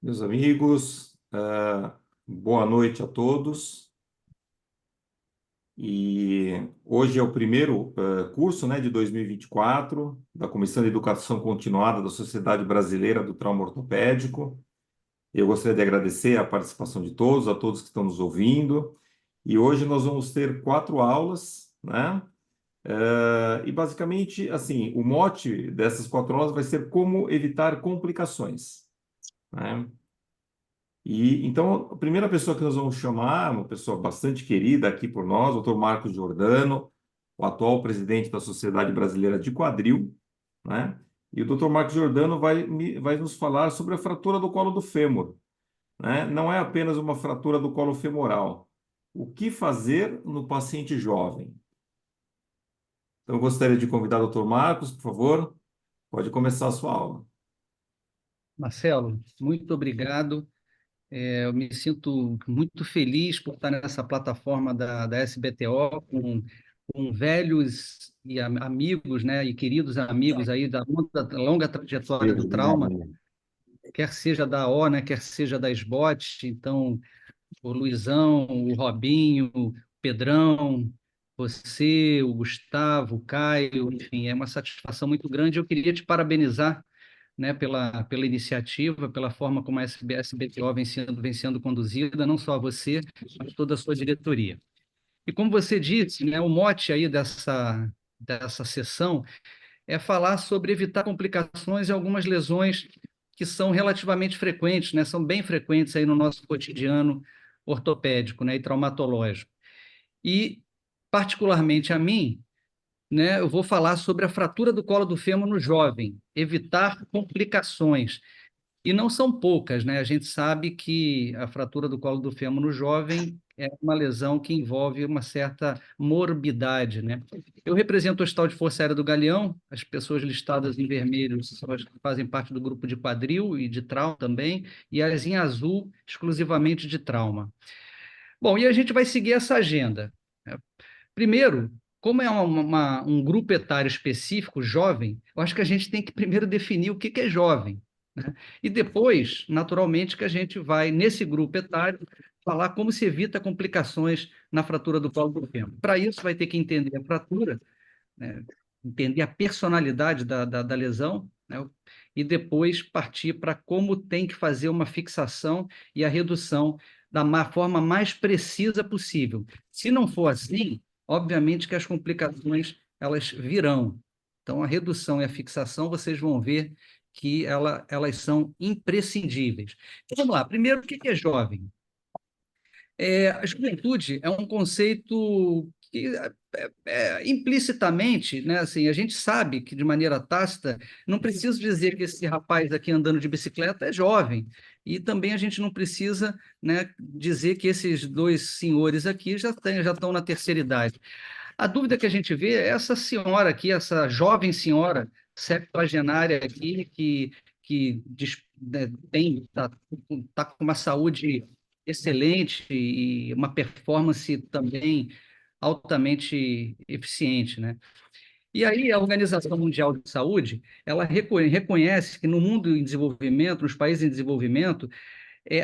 Meus amigos, boa noite a todos. E hoje é o primeiro curso, né, de 2024 da Comissão de Educação Continuada da Sociedade Brasileira do Trauma Ortopédico. Eu gostaria de agradecer a participação de todos, a todos que estão nos ouvindo. E hoje nós vamos ter 4 aulas, né? E basicamente, assim, o mote dessas 4 aulas vai ser como evitar complicações, né? E então, a primeira pessoa que nós vamos chamar, uma pessoa bastante querida aqui por nós, o Dr. Marcos Giordano, o atual presidente da Sociedade Brasileira de Quadril, né? E o Dr. Marcos Giordano vai nos falar sobre a fratura do colo do fêmur, né? Não é apenas uma fratura do colo femoral. O que fazer no paciente jovem? Então, eu gostaria de convidar o Dr. Marcos, por favor, pode começar a sua aula. Marcelo, muito obrigado. Eu me sinto muito feliz por estar nessa plataforma da SBTO com velhos e amigos, né, e queridos amigos aí da longa trajetória do trauma, quer seja da O, né, quer seja da SBOT. Então, o Luizão, o Robinho, o Pedrão, você, o Gustavo, o Caio, enfim, é uma satisfação muito grande. Eu queria te parabenizar, né, pela iniciativa, pela forma como a SBTO vem sendo conduzida, não só você, mas toda a sua diretoria. E como você disse, né, o mote aí dessa sessão é falar sobre evitar complicações e algumas lesões que são relativamente frequentes, né, são bem frequentes aí no nosso cotidiano ortopédico, né, e traumatológico. E, particularmente a mim, né, eu vou falar sobre a fratura do colo do fêmur no jovem, evitar complicações. E não são poucas, né? A gente sabe que a fratura do colo do fêmur no jovem é uma lesão que envolve uma certa morbidade, né? Eu represento o Hospital de Força Aérea do Galeão, as pessoas listadas em vermelho são as que fazem parte do grupo de quadril e de trauma também, e as em azul exclusivamente de trauma. Bom, e a gente vai seguir essa agenda, né? Primeiro, como é um grupo etário específico, jovem, eu acho que a gente tem que primeiro definir o que é jovem, né? E depois, naturalmente, que a gente vai, nesse grupo etário, falar como se evita complicações na fratura do colo do fêmur. Para isso, vai ter que entender a fratura, né? Entender a personalidade da lesão, né? E depois partir para como tem que fazer uma fixação e a redução da forma mais precisa possível. Se não for assim, obviamente que as complicações elas virão. Então, a redução e a fixação, vocês vão ver que elas são imprescindíveis. Então, vamos lá. Primeiro, o que é jovem? A juventude é um conceito que implicitamente, né, assim, a gente sabe que de maneira tácita, não preciso dizer que esse rapaz aqui andando de bicicleta é jovem, e também a gente não precisa, né, dizer que esses dois senhores aqui já estão na terceira idade. A dúvida que a gente vê é essa senhora aqui, essa jovem senhora septuagenária aqui, né, tá com uma saúde excelente e uma performance também altamente eficiente, né? E aí a Organização Mundial de Saúde, ela reconhece que no mundo em desenvolvimento, nos países em desenvolvimento,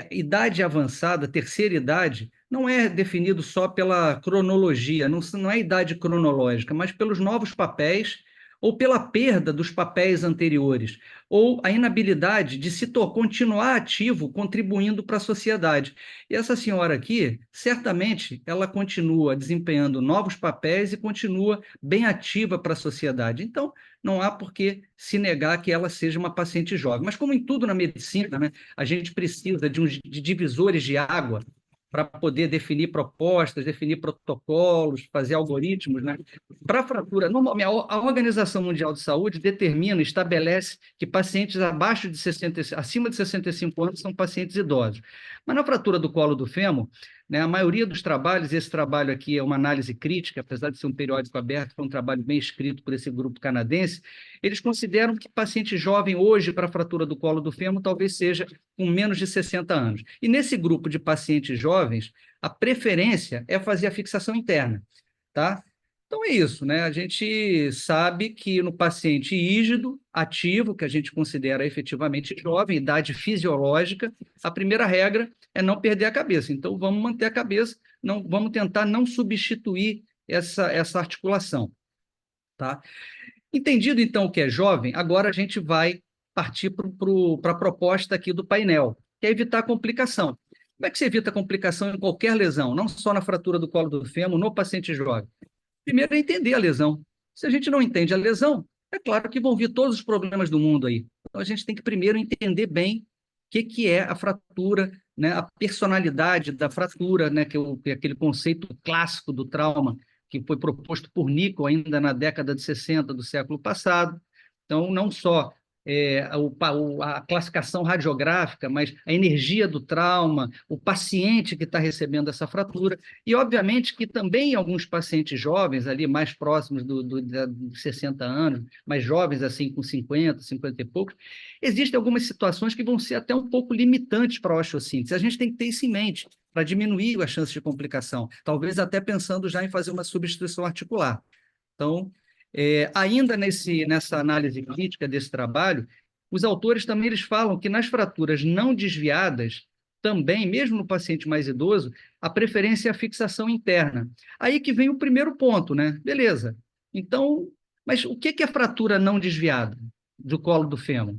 idade avançada, terceira idade, não é definido só pela cronologia, não é idade cronológica, mas pelos novos papéis ou pela perda dos papéis anteriores, ou a inabilidade de continuar ativo, contribuindo para a sociedade. E essa senhora aqui, certamente, ela continua desempenhando novos papéis e continua bem ativa para a sociedade. Então, não há por que se negar que ela seja uma paciente jovem. Mas como em tudo na medicina, né, a gente precisa de divisores de água para poder definir propostas, definir protocolos, fazer algoritmos, né? Para a fratura, normalmente, a Organização Mundial de Saúde determina, estabelece que pacientes acima de 65 anos são pacientes idosos. Mas na fratura do colo do fêmur, né, a maioria dos trabalhos, esse trabalho aqui é uma análise crítica, apesar de ser um periódico aberto, foi um trabalho bem escrito por esse grupo canadense, eles consideram que paciente jovem hoje para fratura do colo do fêmur talvez seja com menos de 60 anos. E nesse grupo de pacientes jovens, a preferência é fazer a fixação interna, tá? Então é isso, né? A gente sabe que no paciente rígido, ativo, que a gente considera efetivamente jovem, idade fisiológica, a primeira regra é não perder a cabeça. Então vamos manter a cabeça, não vamos tentar não substituir essa articulação, tá? Entendido então o que é jovem, agora a gente vai partir para a proposta aqui do painel, que é evitar complicação. Como é que se evita complicação em qualquer lesão, não só na fratura do colo do fêmur, no paciente jovem? Primeiro é entender a lesão. Se a gente não entende a lesão, é claro que vão vir todos os problemas do mundo aí. Então a gente tem que primeiro entender bem o que é a fratura, né, a personalidade da fratura, né, que é aquele conceito clássico do trauma que foi proposto por Nichols ainda na década de 60 do século passado. Então, não só a classificação radiográfica, mas a energia do trauma, o paciente que está recebendo essa fratura, e obviamente que também alguns pacientes jovens, ali mais próximos dos 60 anos, mais jovens assim com 50, 50 e poucos, existem algumas situações que vão ser até um pouco limitantes para a osteossíntese. A gente tem que ter isso em mente para diminuir a chance de complicação, talvez até pensando já em fazer uma substituição articular. Então, ainda nessa análise crítica desse trabalho, os autores também eles falam que nas fraturas não desviadas, também, mesmo no paciente mais idoso, a preferência é a fixação interna. Aí que vem o primeiro ponto, né? Beleza. Então, mas o que é fratura não desviada do colo do fêmur?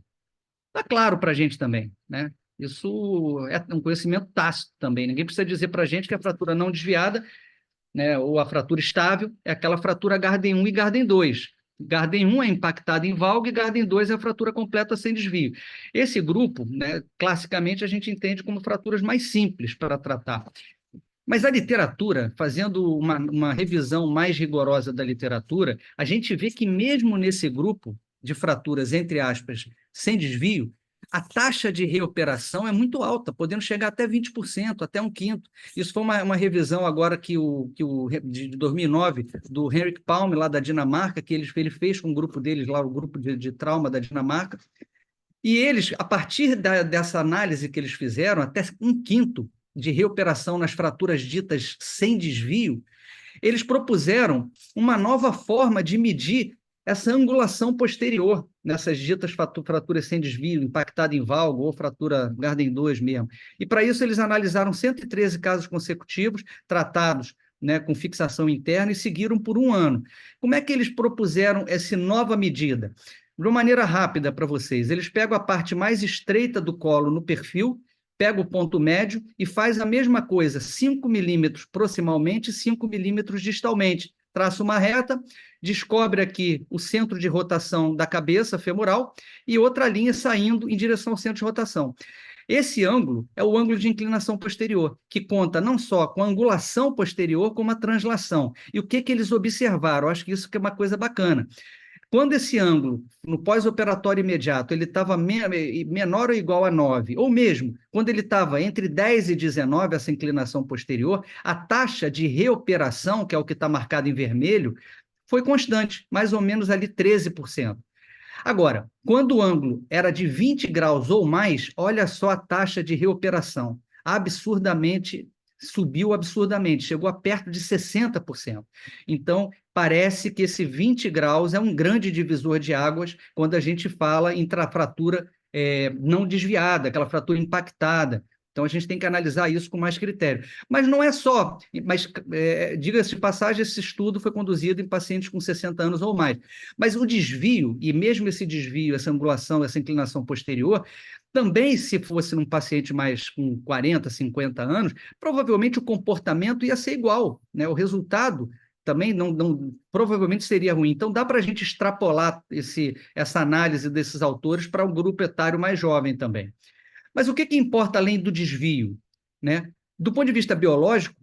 Está claro para a gente também, né? Isso é um conhecimento tácito também. Ninguém precisa dizer para a gente que a fratura não desviada, né, ou a fratura estável, é aquela fratura Garden 1 e Garden 2. Garden 1 é impactada em valgo e Garden 2 é a fratura completa sem desvio. Esse grupo, né, classicamente, a gente entende como fraturas mais simples para tratar. Mas a literatura, fazendo uma revisão mais rigorosa da literatura, a gente vê que mesmo nesse grupo de fraturas, entre aspas, sem desvio, a taxa de reoperação é muito alta, podendo chegar até 20%, até um quinto. Isso foi uma revisão agora de 2009, do Henrik Palm, lá da Dinamarca, que ele fez com o grupo deles lá, o grupo de trauma da Dinamarca. E eles, a partir dessa análise que eles fizeram, até um quinto de reoperação nas fraturas ditas sem desvio, eles propuseram uma nova forma de medir essa angulação posterior nessas ditas fraturas sem desvio, impactada em valgo ou fratura Garden 2 mesmo. E para isso eles analisaram 113 casos consecutivos, tratados, né, com fixação interna e seguiram por um ano. Como é que eles propuseram essa nova medida? De uma maneira rápida para vocês, eles pegam a parte mais estreita do colo no perfil, pega o ponto médio e faz a mesma coisa, 5 milímetros proximalmente e 5 milímetros distalmente. Traça uma reta, descobre aqui o centro de rotação da cabeça femoral e outra linha saindo em direção ao centro de rotação. Esse ângulo é o ângulo de inclinação posterior, que conta não só com a angulação posterior, como a translação. E o que eles observaram? Eu acho que isso que é uma coisa bacana. Quando esse ângulo, no pós-operatório imediato, ele estava menor ou igual a 9, ou mesmo quando ele estava entre 10 e 19, essa inclinação posterior, a taxa de reoperação, que é o que está marcado em vermelho, foi constante, mais ou menos ali 13%. Agora, quando o ângulo era de 20 graus ou mais, olha só a taxa de reoperação. Subiu absurdamente, chegou a perto de 60%. Então, parece que esse 20 graus é um grande divisor de águas quando a gente fala em fratura não desviada, aquela fratura impactada. Então, a gente tem que analisar isso com mais critério. Mas não é só, diga-se de passagem, esse estudo foi conduzido em pacientes com 60 anos ou mais. Mas o desvio, e mesmo esse desvio, essa angulação, essa inclinação posterior, também se fosse num paciente mais com 40, 50 anos, provavelmente o comportamento ia ser igual, né? O resultado também provavelmente seria ruim. Então, dá para a gente extrapolar essa análise desses autores para um grupo etário mais jovem também. Mas o que importa além do desvio, né? Do ponto de vista biológico,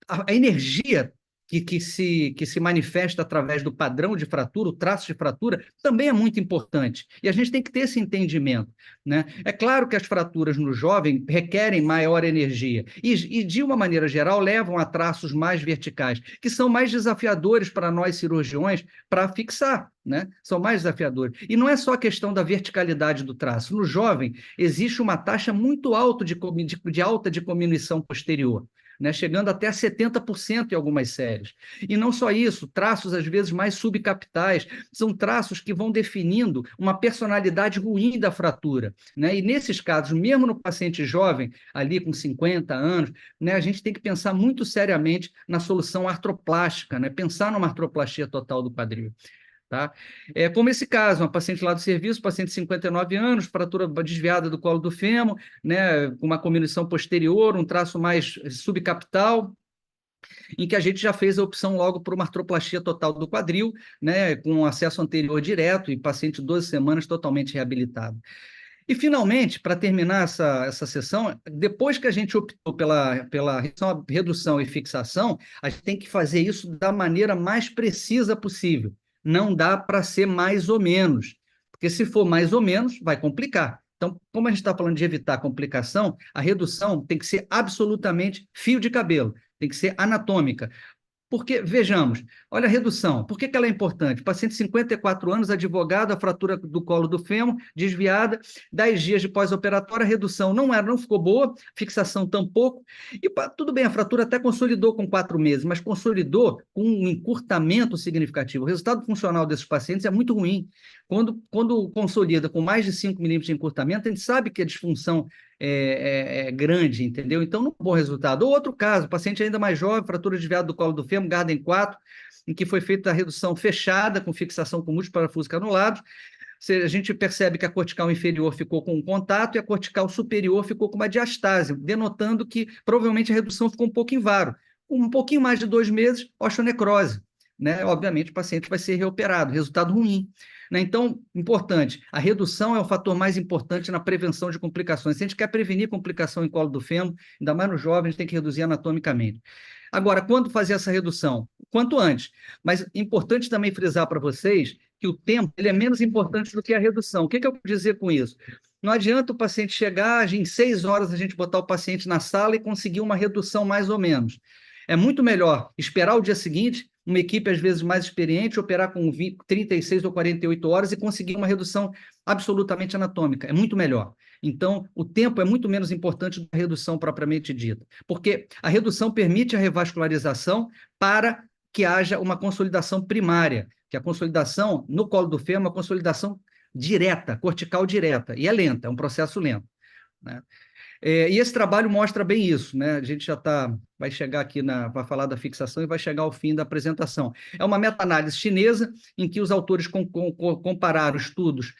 a energia que se manifesta através do padrão de fratura, o traço de fratura, também é muito importante. E a gente tem que ter esse entendimento, né? É claro que as fraturas no jovem requerem maior energia e, de uma maneira geral, levam a traços mais verticais, que são mais desafiadores para nós cirurgiões para fixar, né? São mais desafiadores. E não é só a questão da verticalidade do traço. No jovem, existe uma taxa muito alta de alta de diminuição posterior. né, chegando até a 70% em algumas séries. E não só isso, traços às vezes mais subcapitais, são traços que vão definindo uma personalidade ruim da fratura, né? E nesses casos, mesmo no paciente jovem, ali com 50 anos, né, a gente tem que pensar muito seriamente na solução artroplástica, né? Pensar numa artroplastia total do quadril. Tá? Como esse caso, uma paciente lá do serviço, paciente de 59 anos, fratura desviada do colo do fêmur, né, com uma comminuição posterior, um traço mais subcapital, em que a gente já fez a opção logo por uma artroplastia total do quadril, né, com acesso anterior direto e paciente de 12 semanas totalmente reabilitado. E, finalmente, para terminar essa sessão, depois que a gente optou pela redução e fixação, a gente tem que fazer isso da maneira mais precisa possível. Não dá para ser mais ou menos, porque se for mais ou menos, vai complicar. Então, como a gente está falando de evitar complicação, a redução tem que ser absolutamente fio de cabelo, tem que ser anatômica. Porque, vejamos, olha a redução. Por que ela é importante? Paciente de 54 anos, advogado, a fratura do colo do fêmur, desviada, 10 dias de pós-operatório, a redução não ficou boa, fixação tampouco. E tudo bem, a fratura até consolidou com 4 meses, mas consolidou com um encurtamento significativo. O resultado funcional desses pacientes é muito ruim. Quando consolida com mais de 5 milímetros de encurtamento, a gente sabe que a disfunção é grande, entendeu? Então, não é um bom resultado. Ou outro caso, paciente ainda mais jovem, fratura desviada do colo do fêmur, Garden 4, em que foi feita a redução fechada, com fixação com múltiplos parafusos canulados. A gente percebe que a cortical inferior ficou com um contato e a cortical superior ficou com uma diastase, denotando que provavelmente a redução ficou um pouco invaro. Um pouquinho mais de 2 meses, osteonecrose. Né? Obviamente, o paciente vai ser reoperado, resultado ruim. Né? Então, importante, a redução é o fator mais importante na prevenção de complicações. Se a gente quer prevenir complicação em colo do fêmur, ainda mais nos jovens, a gente tem que reduzir anatomicamente. Agora, quando fazer essa redução? Quanto antes. Mas importante também frisar para vocês que o tempo ele é menos importante do que a redução. O que eu quero dizer com isso? Não adianta o paciente chegar, em 6 horas a gente botar o paciente na sala e conseguir uma redução mais ou menos. É muito melhor esperar o dia seguinte, uma equipe às vezes mais experiente, operar com 36 ou 48 horas e conseguir uma redução absolutamente anatômica. É muito melhor. Então, o tempo é muito menos importante do que a redução propriamente dita, porque a redução permite a revascularização para que haja uma consolidação primária, que a consolidação no colo do fêmur é uma consolidação direta, cortical direta, e é lenta, é um processo lento. Né? E esse trabalho mostra bem isso, né? A gente já vai chegar aqui vai falar da fixação e vai chegar ao fim da apresentação. É uma meta-análise chinesa em que os autores compararam estudos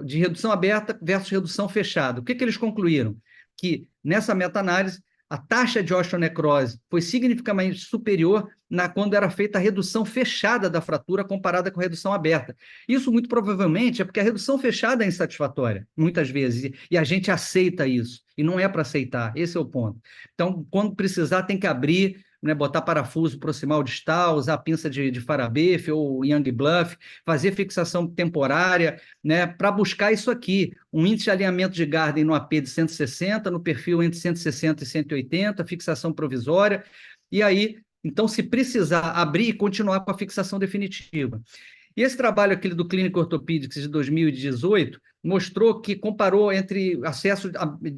de redução aberta versus redução fechada. O que eles concluíram? Que nessa meta-análise a taxa de osteonecrose foi significativamente superior quando era feita a redução fechada da fratura comparada com a redução aberta. Isso, muito provavelmente, é porque a redução fechada é insatisfatória, muitas vezes, e a gente aceita isso, e não é para aceitar, esse é o ponto. Então, quando precisar, tem que abrir, né, botar parafuso proximal distal, usar pinça de Farabefe ou Young Bluff, fazer fixação temporária, né, para buscar isso aqui, um índice de alinhamento de Garden no AP de 160, no perfil entre 160 e 180, fixação provisória, e aí, então, se precisar abrir e continuar com a fixação definitiva. E esse trabalho aquele do Clinical Orthopedics de 2018 mostrou que comparou entre acesso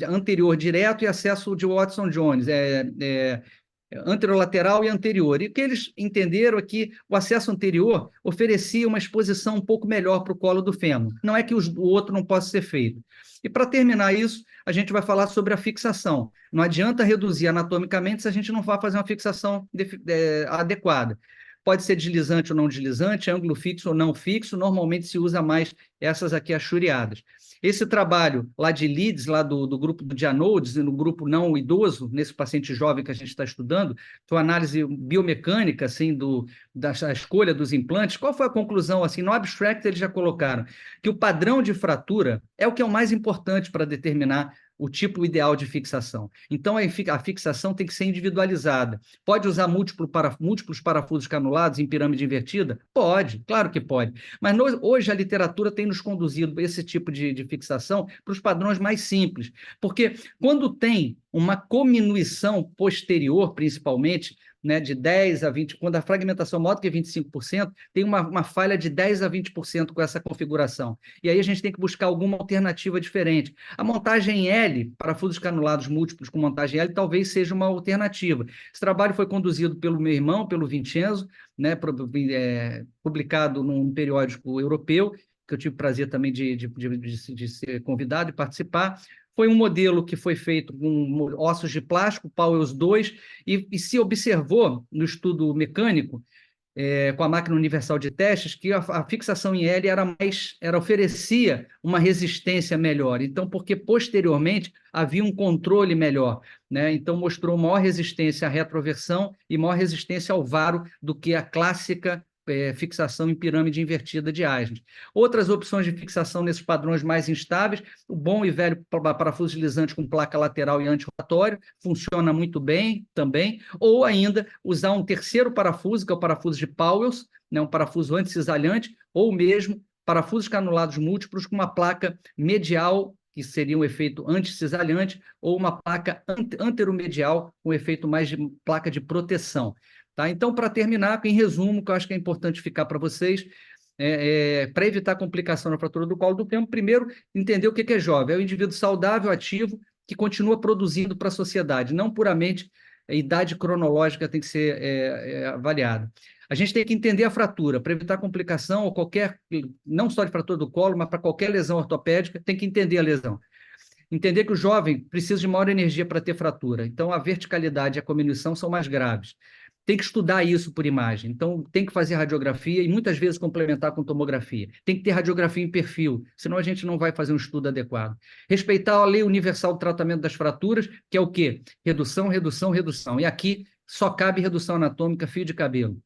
anterior direto e acesso de Watson Jones, anterolateral e anterior. E o que eles entenderam é que o acesso anterior oferecia uma exposição um pouco melhor para o colo do fêmur. Não é que o outro não possa ser feito. E para terminar isso, a gente vai falar sobre a fixação. Não adianta reduzir anatomicamente se a gente não vai fazer uma fixação adequada. Pode ser deslizante ou não deslizante, ângulo fixo ou não fixo, normalmente se usa mais essas aqui achuriadas. Esse trabalho lá de Leeds, lá do grupo do Gianodes, no grupo não idoso, nesse paciente jovem que a gente está estudando, foi uma análise biomecânica assim, da escolha dos implantes. Qual foi a conclusão? Assim, no abstract eles já colocaram que o padrão de fratura é o que é o mais importante para determinar o tipo ideal de fixação. Então, a fixação tem que ser individualizada. Pode usar múltiplos parafusos canulados em pirâmide invertida? Pode, claro que pode. Mas hoje a literatura tem nos conduzido esse tipo de fixação para os padrões mais simples. Porque quando tem uma cominuição posterior, principalmente, né, de 10 a 20, quando a fragmentação é maior do que 25%, tem uma falha de 10 a 20% com essa configuração. E aí a gente tem que buscar alguma alternativa diferente. A montagem L, parafusos canulados múltiplos com montagem L, talvez seja uma alternativa. Esse trabalho foi conduzido pelo meu irmão, pelo Vincenzo, né, publicado num periódico europeu, que eu tive o prazer também de ser convidado e participar. Foi um modelo que foi feito com ossos de plástico, Powell's 2, e se observou no estudo mecânico, com a máquina universal de testes, que a fixação em L oferecia uma resistência melhor. Então, porque posteriormente havia um controle melhor, né? Então, mostrou maior resistência à retroversão e maior resistência ao varo do que a clássica fixação em pirâmide invertida de Eisner. Outras opções de fixação nesses padrões mais instáveis, o bom e velho parafuso deslizante com placa lateral e anti-rotatório, funciona muito bem também, ou ainda usar um terceiro parafuso, que é o parafuso de Powell's, né, um parafuso anti-cisalhante, ou mesmo parafusos canulados múltiplos com uma placa medial, que seria um efeito anti-cisalhante, ou uma placa anteromedial, com efeito mais de placa de proteção. Tá? Então, para terminar, em resumo, que eu acho que é importante ficar para vocês, para evitar complicação na fratura do colo do fêmur, primeiro, entender o que é jovem. É o indivíduo saudável, ativo, que continua produzindo para a sociedade, não puramente a idade cronológica tem que ser avaliada. A gente tem que entender a fratura, para evitar complicação ou qualquer, não só de fratura do colo, mas para qualquer lesão ortopédica, tem que entender a lesão. Entender que o jovem precisa de maior energia para ter fratura. Então, a verticalidade e a cominuição são mais graves. Tem que estudar isso por imagem. Então, tem que fazer radiografia e muitas vezes complementar com tomografia. Tem que ter radiografia em perfil, senão a gente não vai fazer um estudo adequado. Respeitar a lei universal do tratamento das fraturas, que é o quê? Redução, redução, redução. E aqui só cabe redução anatômica, fio de cabelo.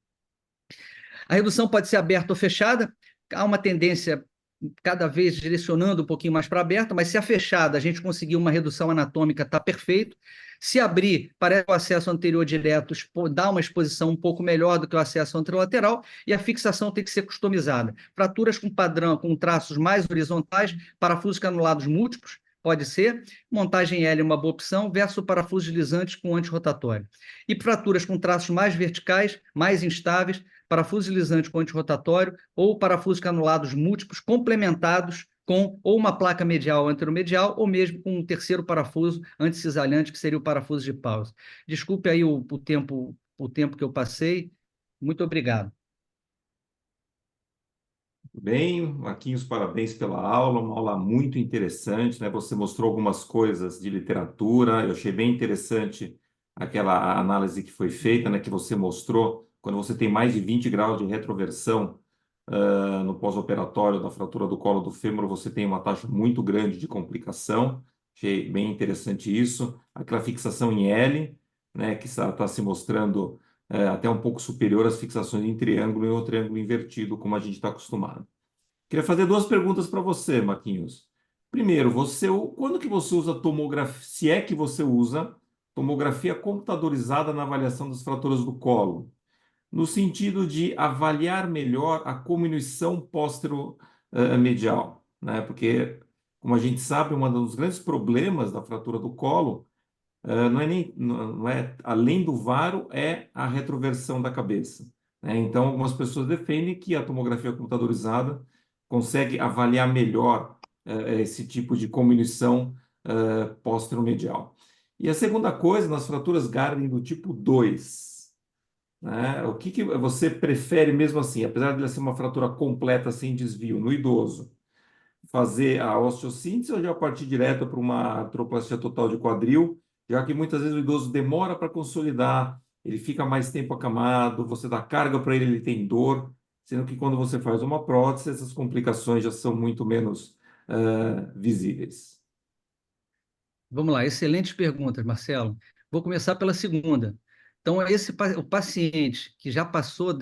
A redução pode ser aberta ou fechada. Há uma tendência cada vez direcionando um pouquinho mais para aberta, mas se a fechada a gente conseguir uma redução anatômica, está perfeito. Se abrir, parece que o acesso anterior direto dá uma exposição um pouco melhor do que o acesso anterolateral, e a fixação tem que ser customizada. Fraturas com padrão, com traços mais horizontais, parafusos canulados múltiplos, pode ser. Montagem L é uma boa opção, versus parafusos deslizantes com antirrotatório. E fraturas com traços mais verticais, mais instáveis, parafuso deslizante com antirrotatório ou parafusos canulados múltiplos complementados com ou uma placa medial anteromedial ou mesmo com um terceiro parafuso anticisalhante, que seria o parafuso de Powell's. Desculpe aí o tempo que eu passei. Muito obrigado. Bem, Marquinhos, parabéns pela aula, uma aula muito interessante, né? Você mostrou algumas coisas de literatura, eu achei bem interessante aquela análise que foi feita, né? Que você mostrou, quando você tem mais de 20 graus de retroversão no pós-operatório da fratura do colo do fêmur, você tem uma taxa muito grande de complicação, achei bem interessante isso. Aquela fixação em L, né? Que está se mostrando até um pouco superior às fixações em triângulo e ou triângulo invertido, como a gente está acostumado. Queria fazer duas perguntas para você, Marquinhos. Primeiro, quando que você usa tomografia, se é que você usa tomografia computadorizada na avaliação das fraturas do colo? No sentido de avaliar melhor a cominuição póstero-medial, né? Porque, como a gente sabe, um dos grandes problemas da fratura do colo não é além do varo, é a retroversão da cabeça, né? Então, algumas pessoas defendem que a tomografia computadorizada consegue avaliar melhor esse tipo de cominuição póstero-medial. E a segunda coisa, nas fraturas Gardner do tipo 2, né? O que você prefere mesmo assim, apesar de ela ser uma fratura completa sem desvio no idoso, fazer a osteossíntese ou já partir direto para uma artroplastia total de quadril, já que muitas vezes o idoso demora para consolidar, ele fica mais tempo acamado, você dá carga para ele, ele tem dor, sendo que quando você faz uma prótese, essas complicações já são muito menos visíveis. Vamos lá, excelentes perguntas, Marcelo. Vou começar pela segunda. Então, o paciente que já passou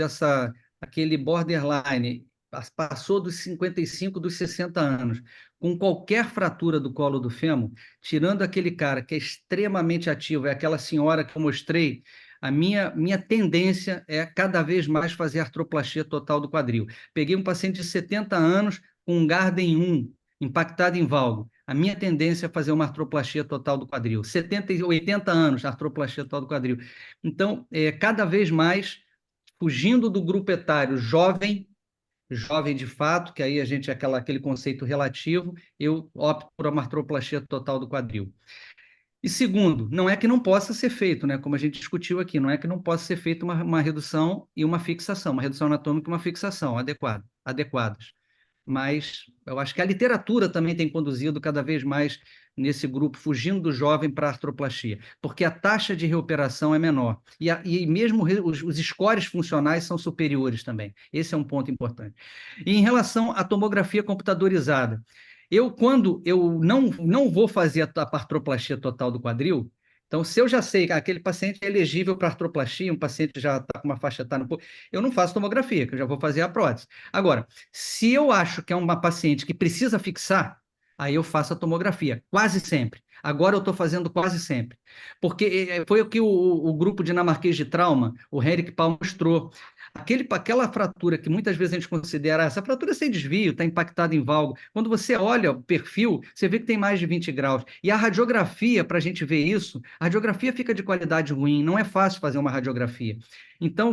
aquele borderline, passou dos 55, dos 60 anos, com qualquer fratura do colo do fêmur, tirando aquele cara que é extremamente ativo, é aquela senhora que eu mostrei, a minha tendência é cada vez mais fazer artroplastia total do quadril. Peguei um paciente de 70 anos com um Garden 1, impactado em valgo. a minha tendência é fazer uma artroplastia total do quadril. 70 e 80 anos, artroplastia total do quadril. Então, cada vez mais, fugindo do grupo etário jovem, jovem de fato, que aí a gente é aquele conceito relativo, eu opto por uma artroplastia total do quadril. E segundo, não é que não possa ser feito, né? Como a gente discutiu aqui, não é que não possa ser feita uma redução e uma fixação, uma redução anatômica e uma fixação adequadas. Mas eu acho que a literatura também tem conduzido cada vez mais nesse grupo, fugindo do jovem para a artroplastia, porque a taxa de reoperação é menor. E mesmo os scores funcionais são superiores também. Esse é um ponto importante. E em relação à tomografia computadorizada, quando eu não vou fazer a artroplastia total do quadril, então, se eu já sei que aquele paciente é elegível para artroplastia, um paciente já está com uma faixa etária, eu não faço tomografia, que eu já vou fazer a prótese. Agora, se eu acho que é uma paciente que precisa fixar, aí eu faço a tomografia, quase sempre. Agora eu estou fazendo quase sempre. Porque foi o que o grupo dinamarquês de trauma, o Henrik Paul, mostrou. Aquela fratura que muitas vezes a gente considera, essa fratura sem desvio, está impactada em valgo. Quando você olha o perfil, você vê que tem mais de 20 graus. E a radiografia, para a gente ver isso, a radiografia fica de qualidade ruim, não é fácil fazer uma radiografia. Então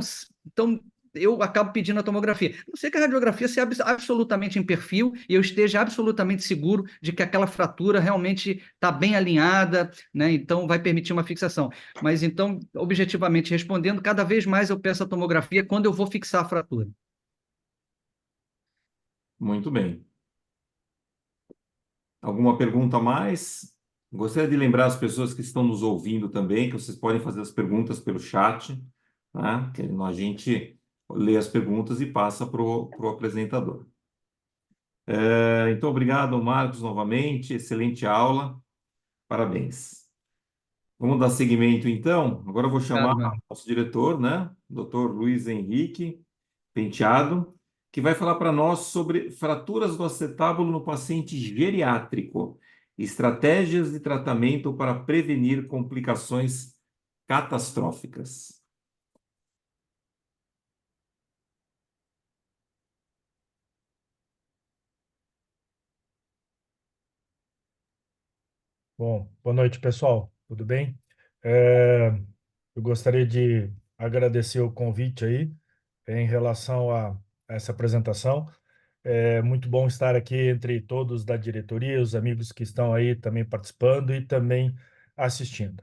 eu acabo pedindo a tomografia. A não ser que a radiografia seja absolutamente em perfil e eu esteja absolutamente seguro de que aquela fratura realmente está bem alinhada, né? Então vai permitir uma fixação. Mas então, objetivamente respondendo, cada vez mais eu peço a tomografia quando eu vou fixar a fratura. Muito bem. Alguma pergunta a mais? Gostaria de lembrar as pessoas que estão nos ouvindo também que vocês podem fazer as perguntas pelo chat, né? Que a gente lê as perguntas e passa para o apresentador. Então, obrigado, Marcos, novamente. Excelente aula. Parabéns. Vamos dar seguimento, então. Agora eu vou chamar Obrigado, mano. nosso diretor, né? Dr. Luiz Henrique Penteado, que vai falar para nós sobre fraturas do acetábulo no paciente geriátrico, estratégias de tratamento para prevenir complicações catastróficas. Bom, boa noite, pessoal. Tudo bem? É, eu gostaria de agradecer o convite aí em relação a essa apresentação. É muito bom estar aqui entre todos da diretoria, os amigos que estão aí também participando e também assistindo.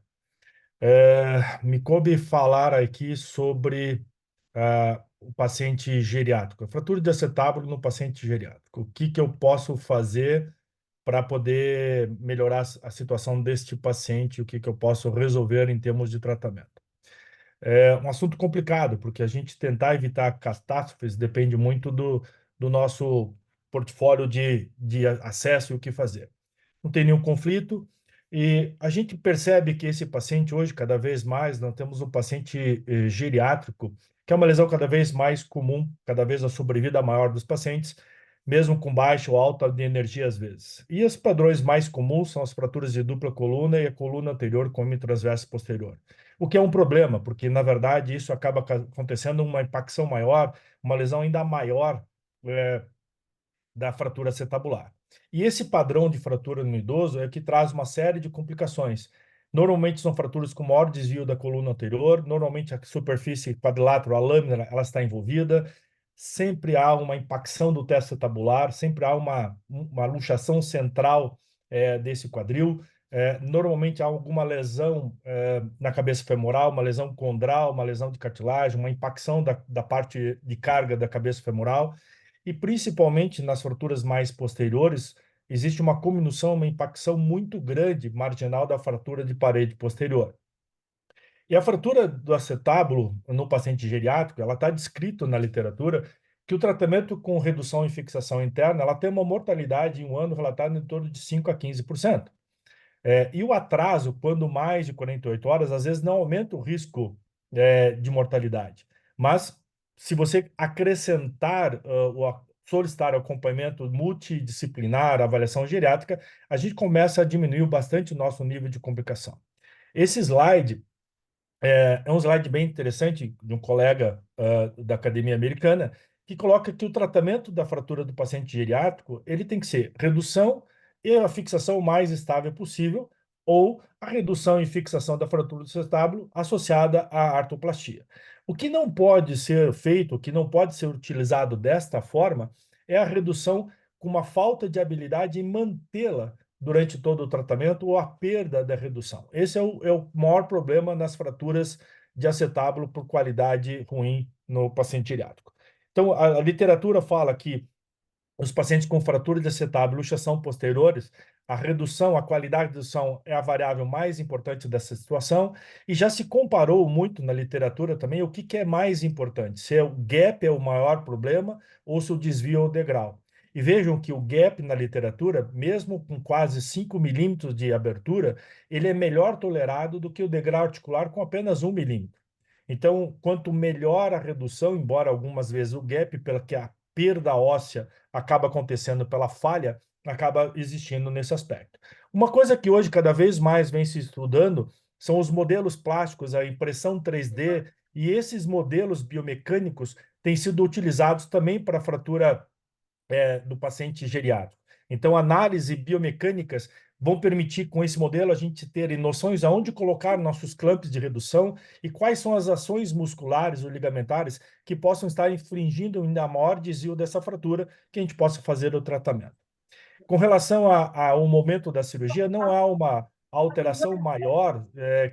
Me coube falar aqui sobre o paciente geriátrico, a fratura de acetábulo no paciente geriátrico. O que que eu posso fazer para poder melhorar a situação deste paciente, o que que eu posso resolver em termos de tratamento. É um assunto complicado, porque a gente tentar evitar catástrofes depende muito do nosso portfólio de acesso e o que fazer. Não tem nenhum conflito, e a gente percebe que esse paciente hoje, cada vez mais, nós temos um paciente geriátrico, que é uma lesão cada vez mais comum, cada vez a sobrevida maior dos pacientes, mesmo com baixa ou alta de energia às vezes. E os padrões mais comuns são as fraturas de dupla coluna e a coluna anterior com hemitransverso posterior. O que é um problema, porque na verdade isso acaba acontecendo uma impacção maior, uma lesão ainda maior da fratura acetabular. E esse padrão de fratura no idoso é o que traz uma série de complicações. Normalmente são fraturas com maior desvio da coluna anterior, normalmente a superfície quadrilátero, a lâmina, ela está envolvida, sempre há uma impacção do teste acetabular, sempre há uma luxação central desse quadril, normalmente há alguma lesão na cabeça femoral, uma lesão condral, uma lesão de cartilagem, uma impacção da parte de carga da cabeça femoral, e principalmente nas fraturas mais posteriores, existe uma cominuição, uma impacção muito grande marginal da fratura de parede posterior. E a fratura do acetábulo no paciente geriátrico, ela está descrito na literatura que o tratamento com redução e fixação interna, ela tem uma mortalidade em um ano relatada em torno de 5 a 15%. E o atraso, quando mais de 48 horas, às vezes não aumenta o risco de mortalidade. Mas, se você acrescentar solicitar acompanhamento multidisciplinar, avaliação geriátrica, a gente começa a diminuir bastante o nosso nível de complicação. Esse slide é um slide bem interessante de um colega da Academia Americana, que coloca que o tratamento da fratura do paciente geriátrico ele tem que ser redução e a fixação mais estável possível, ou a redução e fixação da fratura do acetábulo associada à artroplastia. O que não pode ser feito, o que não pode ser utilizado desta forma, é a redução com uma falta de habilidade em mantê-la durante todo o tratamento ou a perda da redução. Esse é o maior problema nas fraturas de acetábulo por qualidade ruim no paciente geriátrico. Então, a literatura fala que os pacientes com fratura de acetábulo e luxação posteriores, a redução, a qualidade de redução é a variável mais importante dessa situação, e já se comparou muito na literatura também o que é mais importante, se o gap é o maior problema ou se o desvio é o degrau. E vejam que o gap na literatura, mesmo com quase 5 milímetros de abertura, ele é melhor tolerado do que o degrau articular com apenas 1 milímetro. Então, quanto melhor a redução, embora algumas vezes o gap, pela que a perda óssea acaba acontecendo pela falha, acaba existindo nesse aspecto. Uma coisa que hoje cada vez mais vem se estudando são os modelos plásticos, a impressão 3D, e esses modelos biomecânicos têm sido utilizados também para fratura do paciente geriátrico. Então, análises biomecânicas vão permitir, com esse modelo, a gente ter noções aonde colocar nossos clamps de redução e quais são as ações musculares ou ligamentares que possam estar infringindo ainda maior desvio dessa fratura, que a gente possa fazer o tratamento. Com relação ao momento da cirurgia, não há uma alteração maior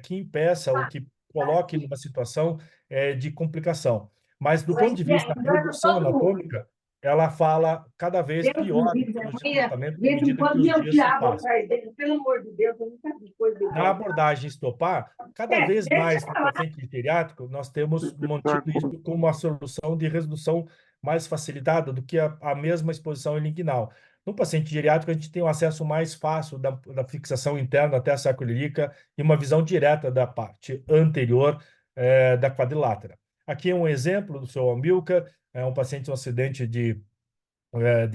que impeça ou que coloque numa situação de complicação. Mas, do ponto de vista da redução anatômica, ela fala cada vez pior em termos de tratamento à medida que os dias se passam. Pelo amor de Deus, eu nunca vi coisa Na igual. abordagem estopar, cada vez mais no paciente geriátrico, nós temos mantido isso como uma solução de redução mais facilitada do que a mesma exposição inguinal. No paciente geriátrico, a gente tem um acesso mais fácil da fixação interna até a sacroiliaca e uma visão direta da parte anterior da quadrilátera. Aqui é um exemplo do seu Amilcar, é um paciente com um acidente de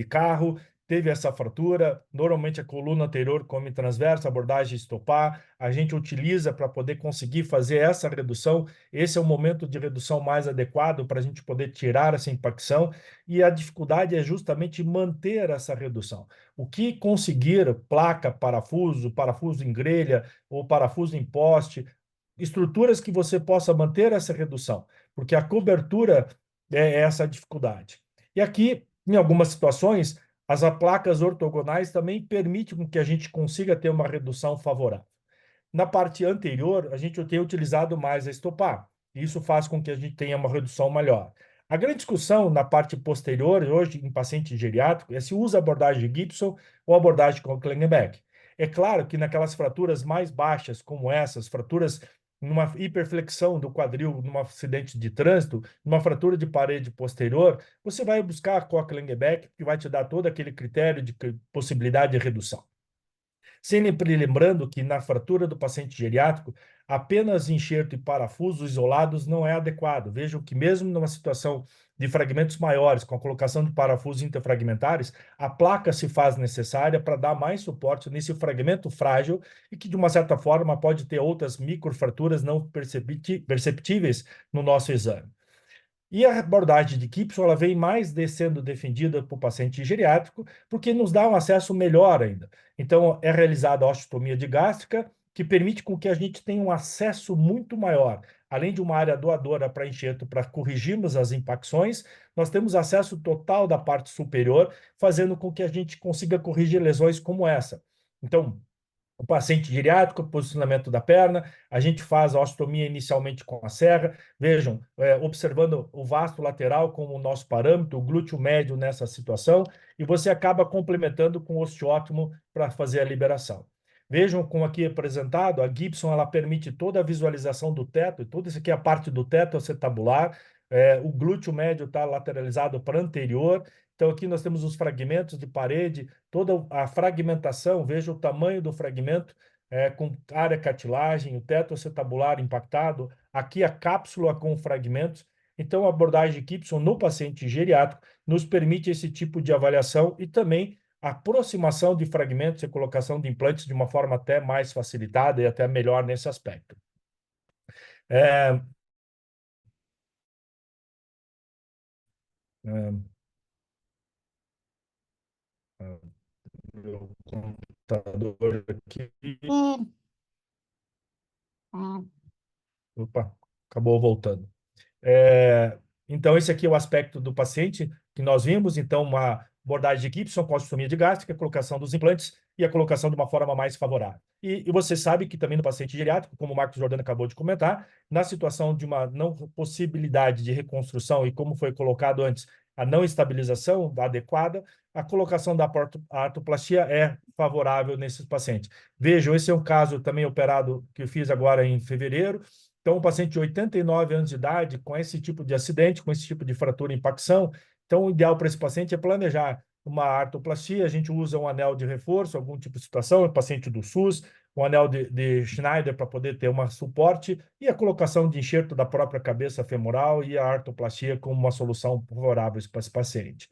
carro, teve essa fratura. Normalmente a coluna anterior come transversa, abordagem estopar, a gente utiliza para poder conseguir fazer essa redução. Esse é o momento de redução mais adequado para a gente poder tirar essa impacção, e a dificuldade é justamente manter essa redução. O que conseguir placa, parafuso em grelha ou parafuso em poste, estruturas que você possa manter essa redução, porque a cobertura é essa dificuldade. E aqui, em algumas situações, as placas ortogonais também permitem que a gente consiga ter uma redução favorável. Na parte anterior, a gente tem utilizado mais a estopar. Isso faz com que a gente tenha uma redução maior. A grande discussão na parte posterior, hoje, em paciente geriátrico, é se usa abordagem de Gibson ou abordagem com Klingenbeck. É claro que naquelas fraturas mais baixas, como essas, fraturas numa hiperflexão do quadril, num acidente de trânsito, numa fratura de parede posterior, você vai buscar a Koch-Lengebeck, que vai te dar todo aquele critério de possibilidade de redução. Sempre lembrando que na fratura do paciente geriátrico, apenas enxerto e parafusos isolados não é adequado. Vejam que mesmo numa situação de fragmentos maiores, com a colocação de parafusos interfragmentares, a placa se faz necessária para dar mais suporte nesse fragmento frágil e que, de uma certa forma, pode ter outras microfraturas não perceptíveis no nosso exame. E a abordagem de Gibson, ela vem mais sendo defendida para o paciente geriátrico, porque nos dá um acesso melhor ainda. Então, é realizada a osteotomia de gástrica, que permite com que a gente tenha um acesso muito maior. Além de uma área doadora para enxerto, para corrigirmos as impacções, nós temos acesso total da parte superior, fazendo com que a gente consiga corrigir lesões como essa. Então, o paciente geriátrico, posicionamento da perna, a gente faz a osteotomia inicialmente com a serra. Vejam, observando o vasto lateral como o nosso parâmetro, o glúteo médio nessa situação, e você acaba complementando com o osteótomo para fazer a liberação. Vejam como aqui é apresentado, a Gibson ela permite toda a visualização do teto, e toda isso aqui é a parte do teto acetabular, o glúteo médio está lateralizado para anterior. Então, aqui nós temos os fragmentos de parede, toda a fragmentação, veja o tamanho do fragmento, com área cartilagem, o teto acetabular impactado, aqui a cápsula com fragmentos. Então, a abordagem Gibson no paciente geriátrico nos permite esse tipo de avaliação e também a aproximação de fragmentos e colocação de implantes de uma forma até mais facilitada e até melhor nesse aspecto. É, é, eu computador aqui. Opa, acabou voltando. Então, esse aqui é o aspecto do paciente que nós vimos. Então, uma abordagem de Gibson com osteotomia de gástrica, a colocação dos implantes e a colocação de uma forma mais favorável. E você sabe que também no paciente geriátrico, como o Marcos Jordano acabou de comentar, na situação de uma não possibilidade de reconstrução e como foi colocado antes, a não estabilização adequada, a colocação da artroplastia é favorável nesses pacientes. Vejam, esse é um caso também operado que eu fiz agora em fevereiro. Então, um paciente de 89 anos de idade, com esse tipo de acidente, com esse tipo de fratura e impacção, então o ideal para esse paciente é planejar uma artroplastia. A gente usa um anel de reforço, algum tipo de situação, é paciente do SUS, um anel de Schneider para poder ter um suporte e a colocação de enxerto da própria cabeça femoral e a artroplastia como uma solução favorável para esse paciente.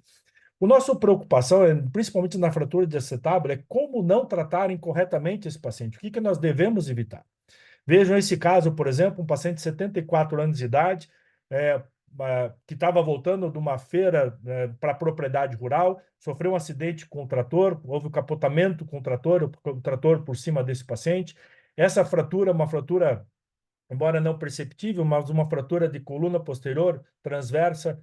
A nossa preocupação, principalmente na fratura de acetábulo, é como não tratar incorretamente esse paciente. O que nós devemos evitar? Vejam esse caso, por exemplo, um paciente de 74 anos de idade, que estava voltando de uma feira para a propriedade rural, sofreu um acidente com o trator, houve um capotamento com o trator por cima desse paciente. Essa fratura é uma fratura, embora não perceptível, mas uma fratura de coluna posterior transversa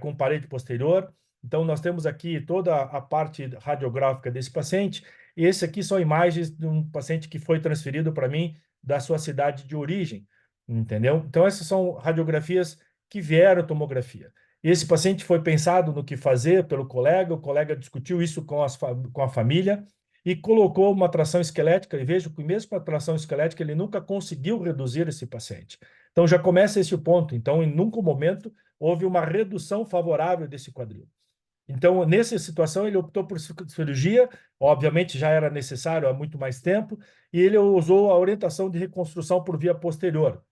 com parede posterior. Então, nós temos aqui toda a parte radiográfica desse paciente, e esse aqui são imagens de um paciente que foi transferido para mim da sua cidade de origem, entendeu? Então, essas são radiografias que vieram tomografia. Esse paciente foi pensado no que fazer pelo colega, o colega discutiu isso com a família e colocou uma tração esquelética, e vejo que mesmo com a tração esquelética ele nunca conseguiu reduzir esse paciente. Então, já começa esse ponto. Então, em nunca momento, houve uma redução favorável desse quadril. Então, nessa situação, ele optou por cirurgia, obviamente já era necessário há muito mais tempo, e ele usou a orientação de reconstrução por via posterior.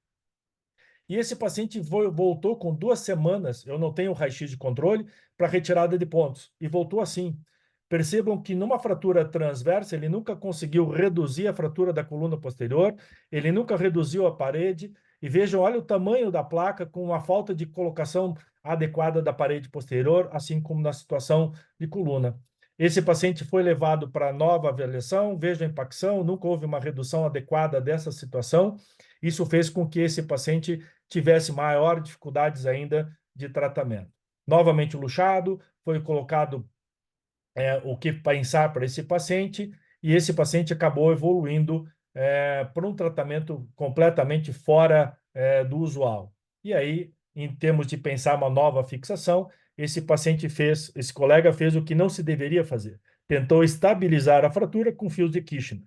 E esse paciente voltou com 2 semanas, eu não tenho raio-x de controle, para retirada de pontos, e voltou assim. Percebam que numa fratura transversa, ele nunca conseguiu reduzir a fratura da coluna posterior, ele nunca reduziu a parede, e vejam, olha o tamanho da placa com a falta de colocação adequada da parede posterior, assim como na situação de coluna. Esse paciente foi levado para nova avaliação, veja a impacção, nunca houve uma redução adequada dessa situação. Isso fez com que esse paciente tivesse maior dificuldades ainda de tratamento. Novamente luxado, foi colocado o que pensar para esse paciente, e esse paciente acabou evoluindo para um tratamento completamente fora do usual. E aí, em termos de pensar uma nova fixação, esse colega fez o que não se deveria fazer. Tentou estabilizar a fratura com fios de Kirchner.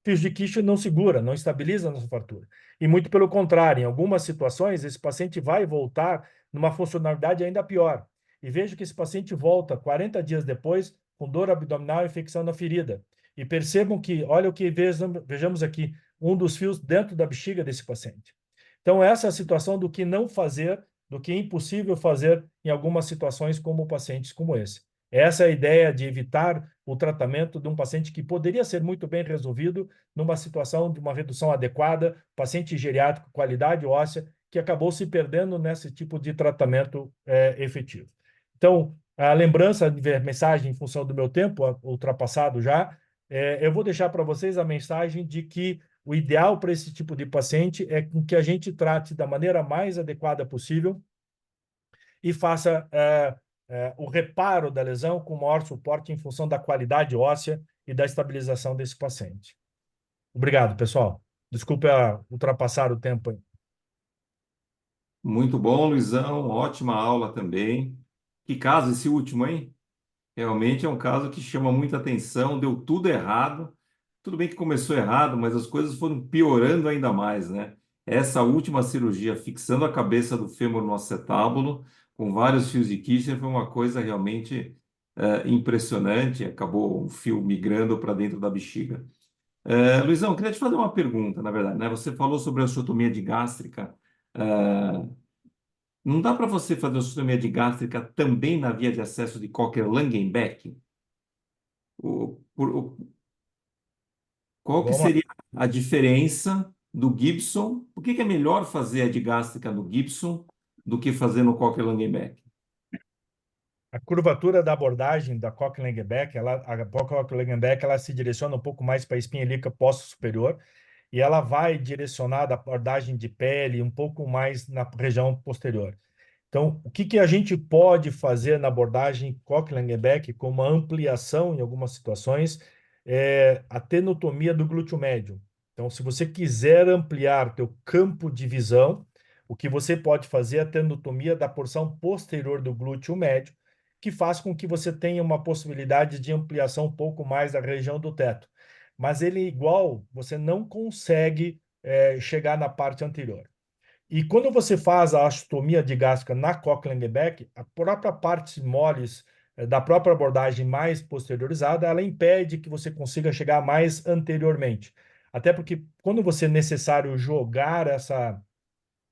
Fios de Kirchner não segura, não estabiliza a nossa fratura. E muito pelo contrário, em algumas situações, esse paciente vai voltar numa funcionalidade ainda pior. E vejo que esse paciente volta 40 dias depois com dor abdominal e infecção na ferida. E percebam que, olha o que vejamos aqui, um dos fios dentro da bexiga desse paciente. Então, essa é a situação do que não fazer, do que é impossível fazer em algumas situações como pacientes como esse. Essa é a ideia de evitar o tratamento de um paciente que poderia ser muito bem resolvido numa situação de uma redução adequada, paciente geriátrico, qualidade óssea, que acabou se perdendo nesse tipo de tratamento efetivo. Então, a lembrança de mensagem em função do meu tempo, ultrapassado já, eu vou deixar para vocês a mensagem de que o ideal para esse tipo de paciente é que a gente trate da maneira mais adequada possível e faça o reparo da lesão com maior suporte em função da qualidade óssea e da estabilização desse paciente. Obrigado, pessoal. Desculpe ultrapassar o tempo aí. Muito bom, Luizão. Ótima aula também. Que caso esse último, hein? Realmente é um caso que chama muita atenção. Deu tudo errado. Tudo bem que começou errado, mas as coisas foram piorando ainda mais, né? Essa última cirurgia, fixando a cabeça do fêmur no acetábulo, com vários fios de Kirchner, foi uma coisa realmente impressionante. Acabou um fio migrando para dentro da bexiga. Luizão, queria te fazer uma pergunta, na verdade, né? Você falou sobre a osteotomia de gástrica. Não dá para você fazer osteotomia de gástrica também na via de acesso de Cocker-Langenbeck? Qual que Vamos lá. seria a diferença do Gibson? Por que é melhor fazer a de gástrica no Gibson do que fazer no Cocker-Langenbeck? A curvatura da abordagem da Cochlear-Beck, a Cochlear-Beck, ela se direciona um pouco mais para a espinha ilíaca posto-superior e ela vai direcionar da abordagem de pele um pouco mais na região posterior. Então, o que que a gente pode fazer na abordagem Cochlear-Beck com uma ampliação em algumas situações é a tenotomia do glúteo médio. Então, se você quiser ampliar teu campo de visão, o que você pode fazer é a tenotomia da porção posterior do glúteo médio, que faz com que você tenha uma possibilidade de ampliação um pouco mais da região do teto. Mas ele igual, você não consegue chegar na parte anterior. E quando você faz a osteotomia digástrica na Cochlear-Beck, a própria parte moles da própria abordagem mais posteriorizada, ela impede que você consiga chegar mais anteriormente. Até porque quando você é necessário jogar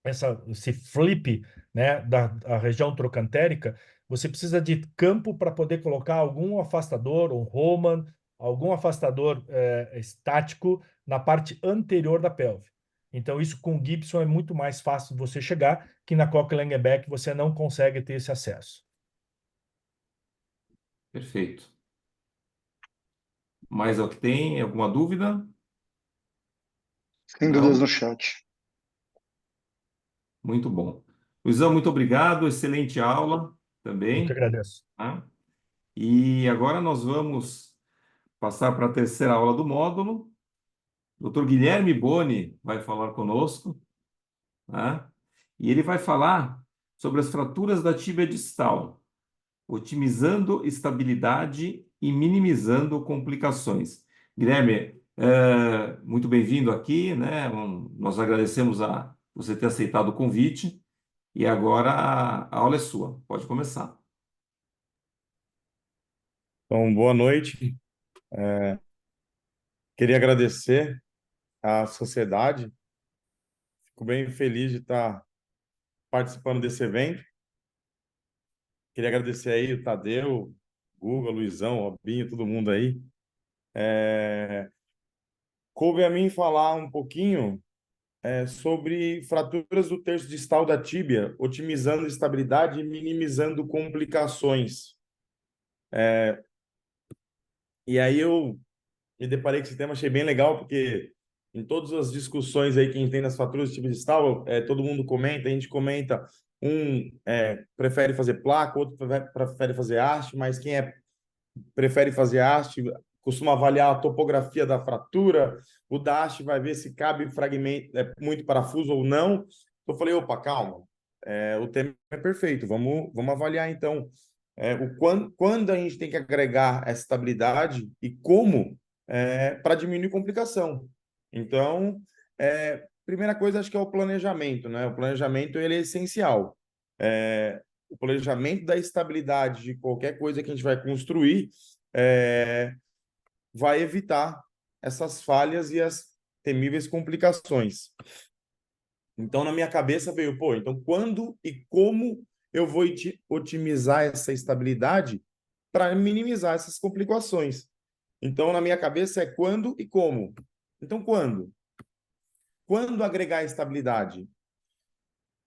esse flip, né, da região trocantérica, você precisa de campo para poder colocar algum afastador, um Roman, algum afastador estático na parte anterior da pelve. Então, isso com o Gibson é muito mais fácil de você chegar, que na Cochlear-Beck você não consegue ter esse acesso. Perfeito. Mais alguém? Alguma dúvida? Sem dúvidas Não? no chat. Muito bom. Luizão, muito obrigado. Excelente aula Eu que também. agradeço. Tá? E agora nós vamos passar para a terceira aula do módulo. Dr. Guilherme Boni vai falar conosco, tá? E ele vai falar sobre as fraturas da tíbia distal, otimizando estabilidade e minimizando complicações. Guilherme, muito bem-vindo aqui, né? Nós agradecemos a você ter aceitado o convite e agora a aula é sua. Pode começar. Então, boa noite. Queria agradecer à sociedade. Fico bem feliz de estar participando desse evento. Queria agradecer aí o Tadeu, Guga, Luizão, Robinho, todo mundo aí. Coube a mim falar um pouquinho sobre fraturas do terço distal da tíbia, otimizando estabilidade e minimizando complicações. E aí eu me deparei com esse tema, achei bem legal, porque em todas as discussões aí que a gente tem nas fraturas de tíbia distal, todo mundo comenta, a gente comenta, prefere fazer placa, outro prefere fazer haste, mas quem prefere fazer haste costuma avaliar a topografia da fratura, o da haste vai ver se cabe fragmento, muito parafuso ou não. Então eu falei, opa, calma, o tema é perfeito, vamos avaliar então quando a gente tem que agregar essa estabilidade e como para diminuir complicação. Então, primeira coisa, acho que é o planejamento, né? O planejamento ele é essencial. O planejamento da estabilidade de qualquer coisa que a gente vai construir vai evitar essas falhas e as temíveis complicações. Então, na minha cabeça veio, então quando e como eu vou otimizar essa estabilidade para minimizar essas complicações? Então, na minha cabeça é quando e como. Então, quando? Quando agregar estabilidade?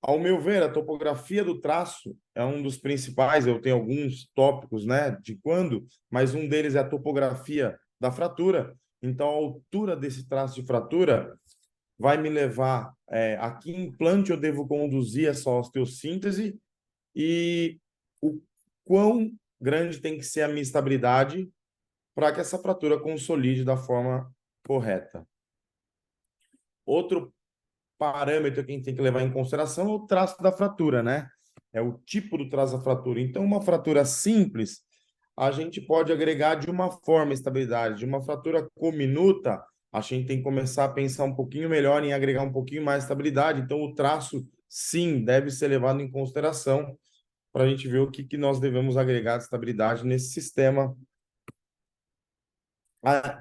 Ao meu ver, a topografia do traço é um dos principais. Eu tenho alguns tópicos, né, de quando, mas um deles é a topografia da fratura. Então, a altura desse traço de fratura vai me levar a que implante eu devo conduzir essa osteossíntese e o quão grande tem que ser a minha estabilidade para que essa fratura consolide da forma correta. Outro parâmetro que a gente tem que levar em consideração é o traço da fratura, né? É o tipo do traço da fratura. Então, uma fratura simples, a gente pode agregar de uma forma a estabilidade. De uma fratura cominuta, a gente tem que começar a pensar um pouquinho melhor em agregar um pouquinho mais estabilidade. Então, o traço, sim, deve ser levado em consideração para a gente ver o que nós devemos agregar de estabilidade nesse sistema.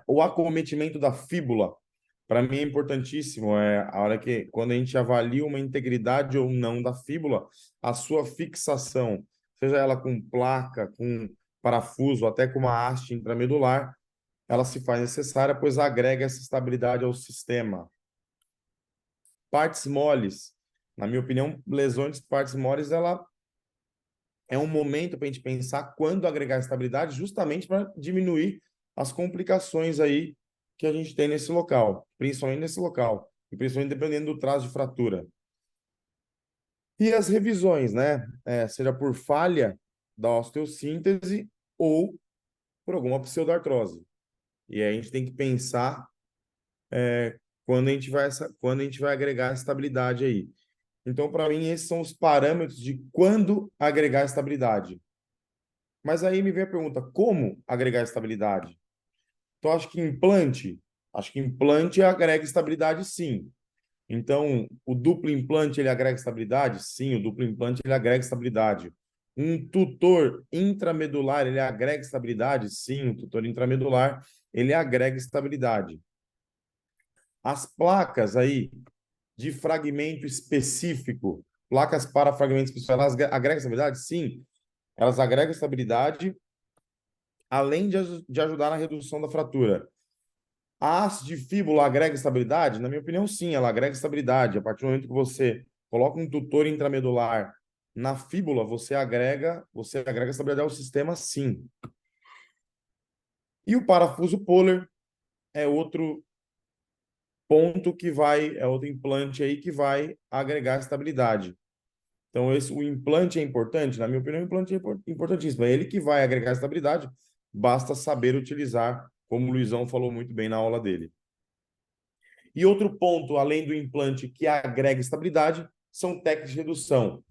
O acometimento da fíbula, para mim é importantíssimo. A hora que, quando a gente avalia uma integridade ou não da fíbula, a sua fixação, seja ela com placa, com parafuso, até com uma haste intramedular, ela se faz necessária, pois agrega essa estabilidade ao sistema. Partes moles, na minha opinião, lesões de partes moles, ela é um momento para a gente pensar quando agregar estabilidade, justamente para diminuir as complicações aí que a gente tem nesse local, principalmente nesse local, e principalmente dependendo do traço de fratura. E as revisões, né? Seja por falha da osteossíntese ou por alguma pseudoartrose. E aí a gente tem que pensar quando a gente vai agregar estabilidade aí. Então, para mim, esses são os parâmetros de quando agregar estabilidade. Mas aí me vem a pergunta, como agregar estabilidade? Então, acho que implante agrega estabilidade, sim. Então, o duplo implante, ele agrega estabilidade? Sim, o duplo implante, ele agrega estabilidade. Um tutor intramedular, ele agrega estabilidade? Sim, o tutor intramedular, ele agrega estabilidade. As placas aí de fragmento específico, placas para fragmento específico, elas agregam estabilidade? Sim, elas agregam estabilidade, além de ajudar na redução da fratura. A haste de fíbula agrega estabilidade? Na minha opinião, sim, ela agrega estabilidade. A partir do momento que você coloca um tutor intramedular na fíbula, você agrega estabilidade ao sistema, sim. E o parafuso Poller é outro ponto é outro implante aí que vai agregar estabilidade. Então, o implante é importante? Na minha opinião, o implante é importantíssimo. É ele que vai agregar estabilidade, basta saber utilizar, como o Luizão falou muito bem na aula dele. E outro ponto, além do implante que agrega estabilidade, são técnicas de redução.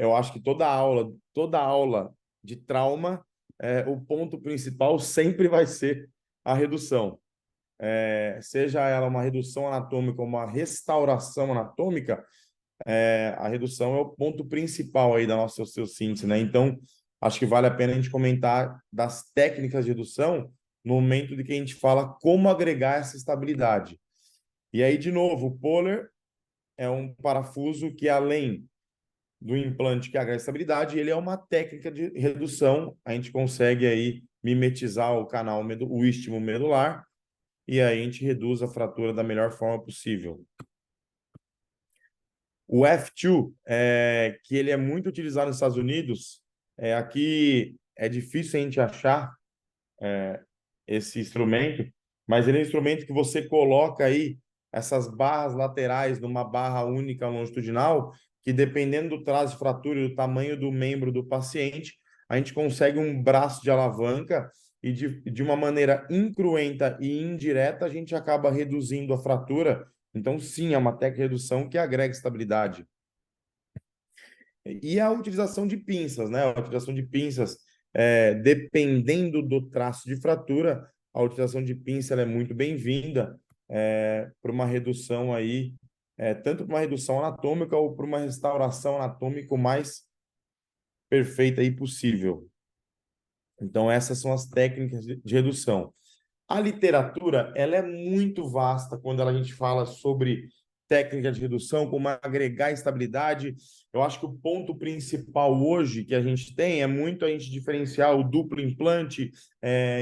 Eu acho que toda aula de trauma, o ponto principal sempre vai ser a redução. Seja ela uma redução anatômica ou uma restauração anatômica, a redução é o ponto principal aí da nossa osteossíntese, né? Então, acho que vale a pena a gente comentar das técnicas de redução no momento de que a gente fala como agregar essa estabilidade. E aí, de novo, o Poller é um parafuso que, além do implante que agrega estabilidade, ele é uma técnica de redução. A gente consegue aí mimetizar o canal, o istmo medular, e aí a gente reduz a fratura da melhor forma possível. O F2, que ele é muito utilizado nos Estados Unidos, aqui é difícil a gente achar esse instrumento, mas ele é um instrumento que você coloca aí essas barras laterais numa barra única longitudinal, que dependendo do traço de fratura e do tamanho do membro do paciente, a gente consegue um braço de alavanca e de uma maneira incruenta e indireta a gente acaba reduzindo a fratura. Então, sim, é uma técnica de redução que agrega estabilidade. E a utilização de pinças, né? A utilização de pinças, dependendo do traço de fratura, a utilização de pinça ela é muito bem-vinda para uma redução aí, tanto para uma redução anatômica ou para uma restauração anatômica o mais perfeita aí possível. Então, essas são as técnicas de redução. A literatura, ela é muito vasta quando a gente fala sobre técnica de redução, como agregar estabilidade. Eu acho que o ponto principal hoje que a gente tem é muito a gente diferenciar o duplo implante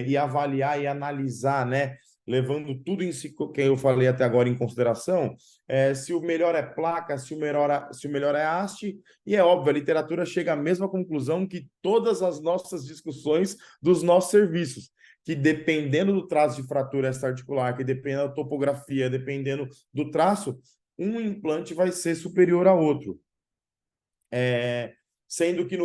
e avaliar e analisar, né? Levando tudo em si que eu falei até agora em consideração, se o melhor é placa, se o melhor é haste, e é óbvio, a literatura chega à mesma conclusão que todas as nossas discussões dos nossos serviços, que dependendo do traço de fratura extraarticular, que dependendo da topografia, dependendo do traço, um implante vai ser superior a outro. Sendo que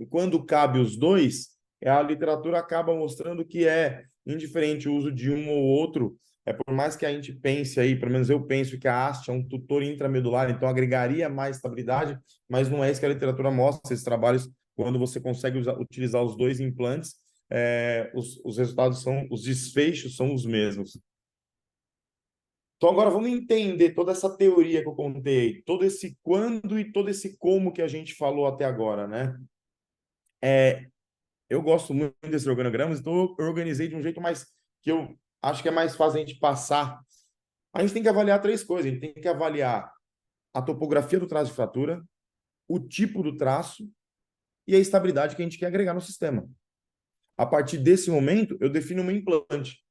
quando cabe os dois, a literatura acaba mostrando que é indiferente o uso de um ou outro. Por mais que a gente pense aí, pelo menos eu penso que a haste é um tutor intramedular, então agregaria mais estabilidade, mas não é isso que a literatura mostra. Esses trabalhos, quando você consegue utilizar os dois implantes, os resultados os desfechos são os mesmos. Então, agora vamos entender toda essa teoria que eu contei, todo esse quando e todo esse como que a gente falou até agora, né? Eu gosto muito desses organogramas, então eu organizei de um jeito mais que eu acho que é mais fácil a gente passar. A gente tem que avaliar três coisas. A gente tem que avaliar a topografia do traço de fratura, o tipo do traço e a estabilidade que a gente quer agregar no sistema. A partir desse momento, eu defino meu implante.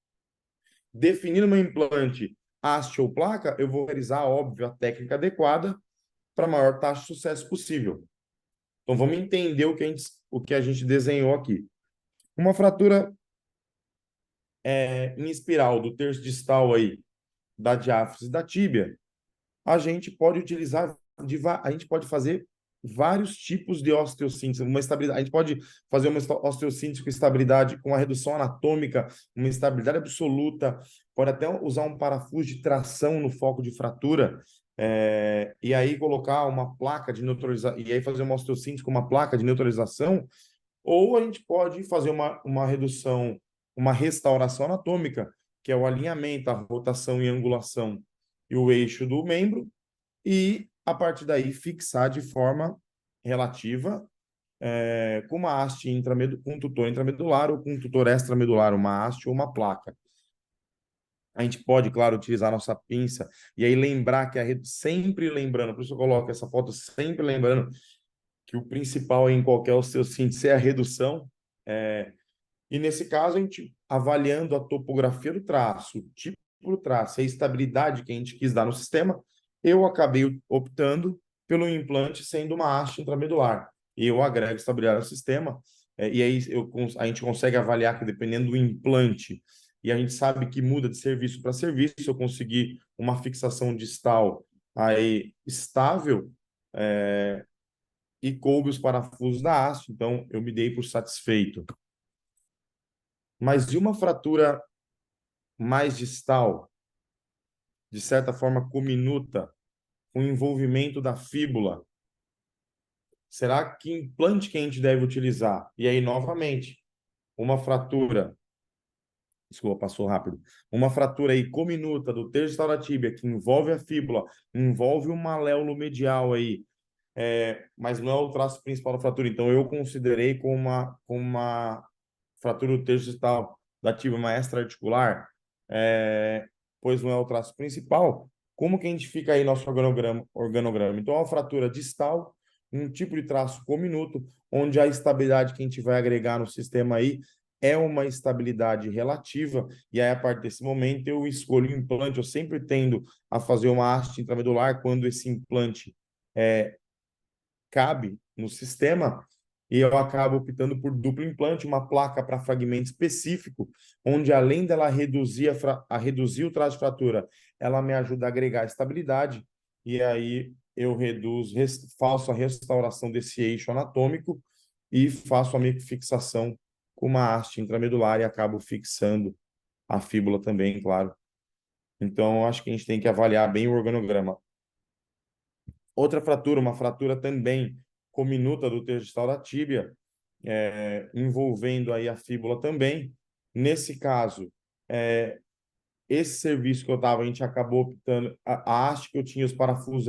Definindo meu implante haste ou placa, eu vou realizar, óbvio, a técnica adequada para a maior taxa de sucesso possível. Então, vamos entender o que a gente desenhou aqui. Uma fratura em espiral do terço distal aí, da diáfise da tíbia, a gente pode utilizar, a gente pode fazer vários tipos de osteossíntese, uma estabilidade, a gente pode fazer uma osteossíntese com estabilidade, com uma redução anatômica, uma estabilidade absoluta, pode até usar um parafuso de tração no foco de fratura, e aí colocar uma placa de neutralização, e aí fazer uma osteossíntese com uma placa de neutralização, ou a gente pode fazer uma redução, uma restauração anatômica, que é o alinhamento, a rotação e angulação e o eixo do membro, e a partir daí fixar de forma relativa com uma haste com um tutor intramedular ou com um tutor extramedular, uma haste ou uma placa. A gente pode, claro, utilizar a nossa pinça e aí lembrar que sempre lembrando, por isso eu coloco essa foto sempre lembrando que o principal em qualquer osteossíntese é a redução. E nesse caso, a gente avaliando a topografia do traço, o tipo do traço, a estabilidade que a gente quis dar no sistema, eu acabei optando pelo implante sendo uma haste intramedular. E eu agrego estabilidade ao sistema, e aí a gente consegue avaliar que dependendo do implante, e a gente sabe que muda de serviço para serviço, eu consegui uma fixação distal aí estável, e coube os parafusos da haste, então eu me dei por satisfeito. Mas de uma fratura mais distal, de certa forma cominuta, com envolvimento da fíbula, será que implante que a gente deve utilizar? E aí, novamente, uma fratura, desculpa, passou rápido, uma fratura aí cominuta do terço distal da tíbia, que envolve a fíbula, envolve o maléolo medial aí, mas não é o traço principal da fratura. Então, eu considerei como uma fratura do terço distal da tíbia maestra articular, pois não é o traço principal. Como que a gente fica aí nosso organograma? Então, a fratura distal, um tipo de traço cominuto, onde a estabilidade que a gente vai agregar no sistema aí é uma estabilidade relativa, e aí, a partir desse momento, eu escolho o implante. Eu sempre tendo a fazer uma haste intramedular quando esse implante cabe no sistema, e eu acabo optando por duplo implante, uma placa para fragmento específico, onde além dela reduzir o traço de fratura, ela me ajuda a agregar estabilidade, e aí eu faço a restauração desse eixo anatômico e faço a minha fixação com uma haste intramedular e acabo fixando a fíbula também, claro. Então, acho que a gente tem que avaliar bem o organograma. Outra fratura, uma fratura também cominuta do terço distal da tíbia, envolvendo aí a fíbula também. Nesse caso, esse serviço que eu estava, a gente acabou optando, a haste que eu tinha, os parafusos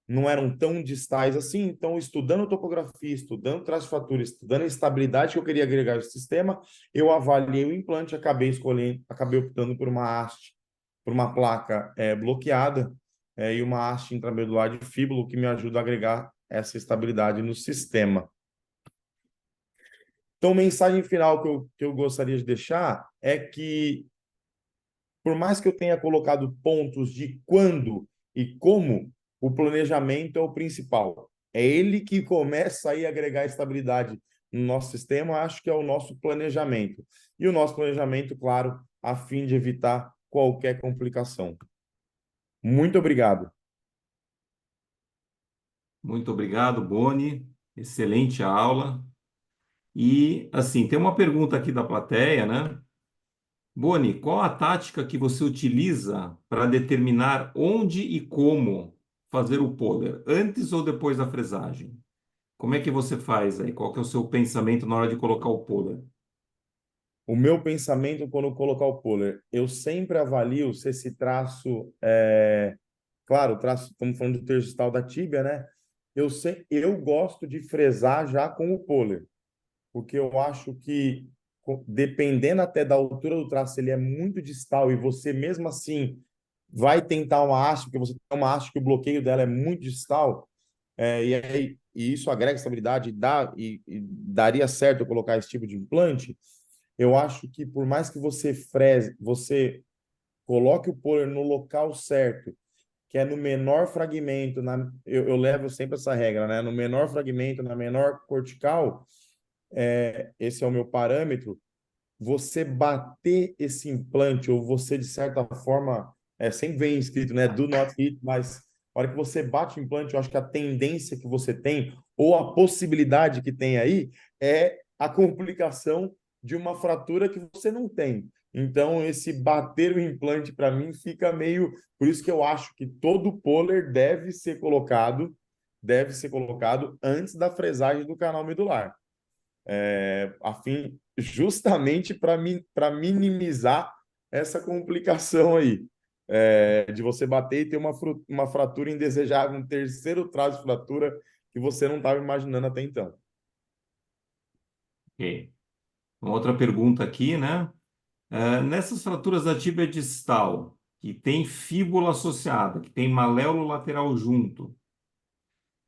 não eram tão distais assim, então estudando topografia, estudando traço de fratura, estudando a estabilidade que eu queria agregar ao sistema, eu avaliei o implante, acabei optando por uma haste, por uma placa bloqueada, e uma haste intramedular de fíbula, que me ajuda a agregar essa estabilidade no sistema. Então, mensagem final que eu gostaria de deixar é que, por mais que eu tenha colocado pontos de quando e como, o planejamento é o principal. É ele que começa aí a agregar estabilidade no nosso sistema, acho que é o nosso planejamento. E o nosso planejamento, claro, a fim de evitar qualquer complicação. Muito obrigado. Muito obrigado, Boni. Excelente aula. E, assim, tem uma pergunta aqui da plateia, né? Boni, qual a tática que você utiliza para determinar onde e como fazer o poler, antes ou depois da fresagem? Como é que você faz aí? Qual que é o seu pensamento na hora de colocar o poler? O meu pensamento quando colocar o poler, eu sempre avalio se esse traço claro, o traço, estamos falando do terço distal da tíbia, né? Eu gosto de fresar já com o poler, porque eu acho que, dependendo até da altura do traço, ele é muito distal e você mesmo assim vai tentar uma haste, porque você tem uma haste que o bloqueio dela é muito distal, e isso agrega estabilidade e daria certo eu colocar esse tipo de implante. Eu acho que por mais que você coloque o poler no local certo que é no menor fragmento, eu levo sempre essa regra, né? No menor fragmento, na menor cortical, esse é o meu parâmetro. Você bater esse implante, ou você, de certa forma, sempre vem escrito, né? Do not hit, mas a hora que você bate o implante, eu acho que a tendência que você tem, ou a possibilidade que tem aí, é a complicação de uma fratura que você não tem. Então, esse bater o implante, para mim, fica meio. Por isso que eu acho que todo puller deve ser colocado antes da fresagem do canal medular, a fim justamente para minimizar essa complicação aí, de você bater e ter uma fratura indesejável, um terceiro traço de fratura que você não estava imaginando até então. Ok. Uma outra pergunta aqui, né? Nessas fraturas da tíbia distal, que tem fíbula associada, que tem maléolo lateral junto,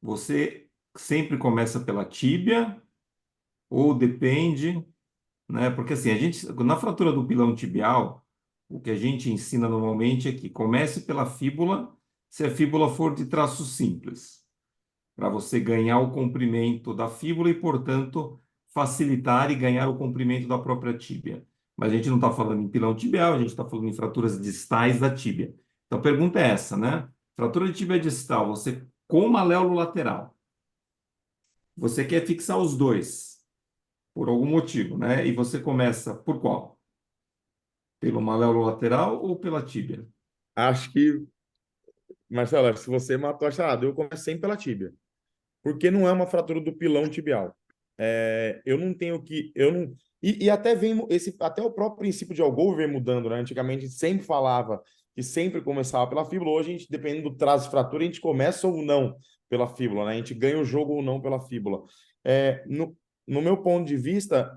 você sempre começa pela tíbia ou depende, né? Porque assim, na fratura do pilão tibial, o que a gente ensina normalmente é que comece pela fíbula, se a fíbula for de traço simples, para você ganhar o comprimento da fíbula e, portanto, facilitar e ganhar o comprimento da própria tíbia. Mas a gente não está falando em pilão tibial, a gente está falando em fraturas distais da tíbia. Então a pergunta é essa, né? Fratura de tíbia distal, você com maléolo lateral, você quer fixar os dois, por algum motivo, né? E você começa por qual? Pelo maléolo lateral ou pela tíbia? Acho que, Marcelo, se você matou a charada, eu começo sempre pela tíbia, porque não é uma fratura do pilão tibial. Eu não tenho que. Eu não, e até vem até o próprio princípio de Algol vem mudando, né? Antigamente a gente sempre falava que sempre começava pela fíbula, hoje a gente, dependendo do traço de fratura, a gente começa ou não pela fíbula, né? A gente ganha o jogo ou não pela fíbula. No meu ponto de vista,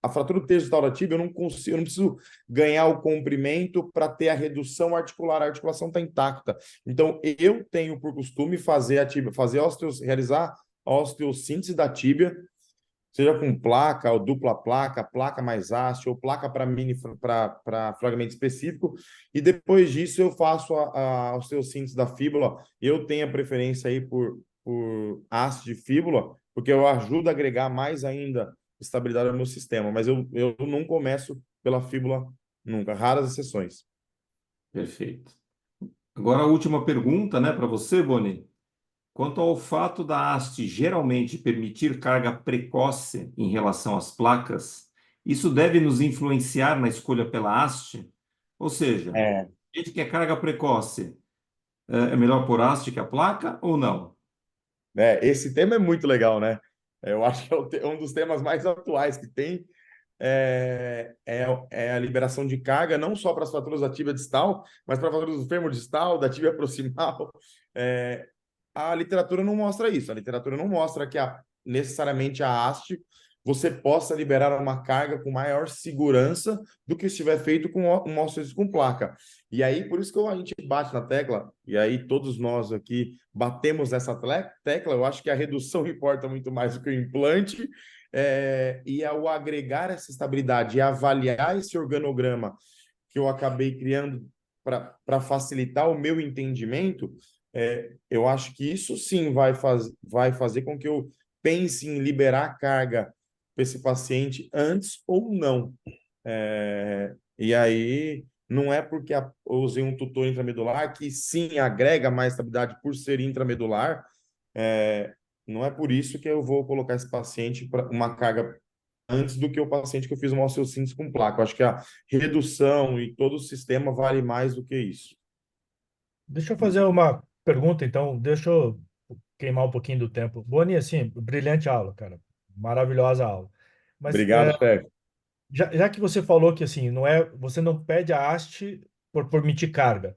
a fratura do terço distal da tíbia, eu não preciso ganhar o comprimento para ter a redução articular, a articulação está intacta. Então, eu tenho por costume fazer a tíbia, realizar a osteossíntese da tíbia, seja com placa ou dupla placa, placa mais haste ou placa para fragmento específico, e depois disso eu faço a osteossíntese da fíbula. Eu tenho a preferência aí por haste de fíbula, porque eu ajudo a agregar mais ainda estabilidade ao meu sistema, mas eu não começo pela fíbula nunca, raras exceções. Perfeito. Agora a última pergunta, né, para você, Boni. Quanto ao fato da haste geralmente permitir carga precoce em relação às placas, isso deve nos influenciar na escolha pela haste? Ou seja, É, a gente quer carga precoce, é melhor por haste que a placa ou não? esse tema é muito legal, né? Eu acho que é um dos temas mais atuais que tem, é a liberação de carga, não só para as fraturas da tíbia distal, mas para as fraturas do fêmur distal, da tíbia proximal. A literatura não mostra isso. A literatura não mostra que necessariamente a haste você possa liberar uma carga com maior segurança do que se estiver feito com uma osteossíntese com placa. E aí, por isso que a gente bate na tecla, e aí todos nós aqui batemos essa tecla, eu acho que a redução importa muito mais do que o implante, e ao agregar essa estabilidade e avaliar esse organograma que eu acabei criando para facilitar o meu entendimento, eu acho que isso sim vai fazer com que eu pense em liberar carga para esse paciente antes ou não. E aí, não é porque eu usei um tutor intramedular que sim agrega mais estabilidade por ser intramedular, não é por isso que eu vou colocar esse paciente para uma carga antes do que o paciente que eu fiz uma osteossíntese com placa. Eu acho que a redução e todo o sistema vale mais do que isso. Deixa eu fazer uma pergunta, então, deixa eu queimar um pouquinho do tempo. Boni, assim, brilhante aula, cara. Maravilhosa aula. Mas Obrigado, chefe. já que você falou que assim, você não pede a haste por permitir carga.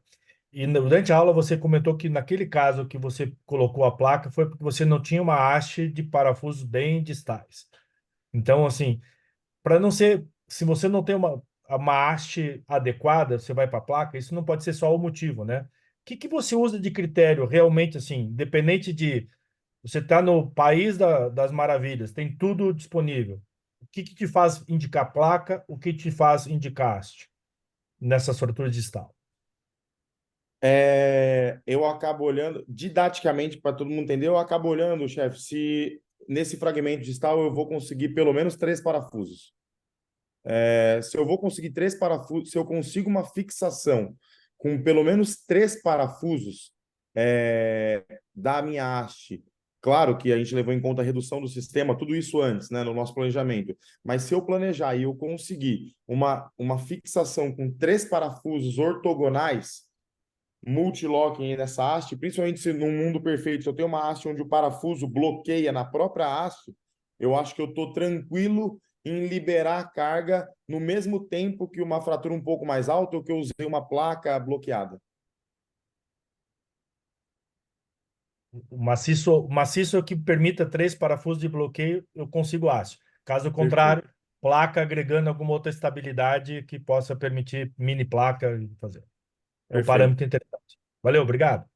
E durante a aula você comentou que naquele caso que você colocou a placa foi porque você não tinha uma haste de parafusos bem distais. Então, assim, para não ser, se você não tem uma haste adequada, você vai para a placa, isso não pode ser só o motivo, né? O que você usa de critério realmente, assim, independente de você está no país das maravilhas, tem tudo disponível. O que te faz indicar placa? O que te faz indicar haste nessa estrutura distal? Eu acabo olhando, didaticamente, para todo mundo entender, eu acabo olhando, chefe, se nesse fragmento distal eu vou conseguir pelo menos 3 parafusos. Se eu vou conseguir 3 parafusos, se eu consigo uma fixação com pelo menos 3 parafusos da minha haste, claro que a gente levou em conta a redução do sistema, tudo isso antes, né, no nosso planejamento, mas se eu planejar e eu conseguir uma fixação com 3 parafusos ortogonais, multilocking nessa haste, principalmente se num mundo perfeito, se eu tenho uma haste onde o parafuso bloqueia na própria haste, eu acho que eu estou tranquilo em liberar a carga no mesmo tempo que uma fratura um pouco mais alta ou que eu usei uma placa bloqueada. Maciço que permita 3 parafusos de bloqueio, eu consigo aço. Caso contrário, placa agregando alguma outra estabilidade que possa permitir mini placa e fazer. É um Perfeito. parâmetro interessante. Valeu, obrigado.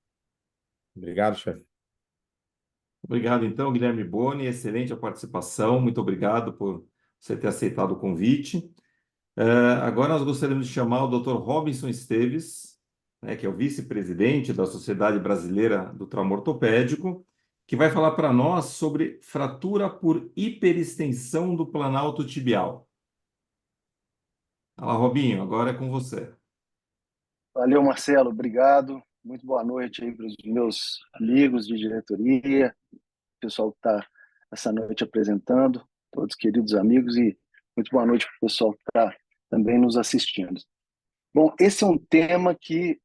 Obrigado, chefe. Obrigado, então, Guilherme Boni. Excelente a participação. Muito obrigado por você ter aceitado o convite. Agora nós gostaríamos de chamar o Dr. Robinson Esteves, né, que é o vice-presidente da Sociedade Brasileira do Trauma Ortopédico, que vai falar para nós sobre fratura por hiperextensão do planalto tibial. Fala, Robinho, agora é com você. Valeu, Marcelo, obrigado. Muito boa noite aí para os meus amigos de diretoria, pessoal que está essa noite apresentando, todos queridos amigos, e muito boa noite para o pessoal que está também nos assistindo. Bom, esse é um tema que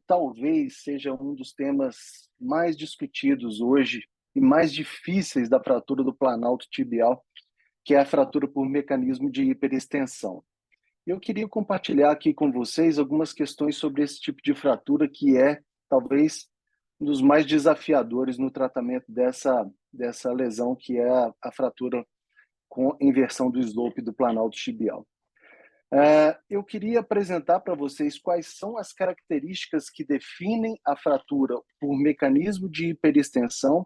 talvez seja um dos temas mais discutidos hoje e mais difíceis da fratura do planalto tibial, que é a fratura por mecanismo de hiperextensão. Eu queria compartilhar aqui com vocês algumas questões sobre esse tipo de fratura, que é talvez um dos mais desafiadores no tratamento dessa lesão, que é a fratura com inversão do slope do planalto tibial. Eu queria apresentar para vocês quais são as características que definem a fratura por mecanismo de hiperextensão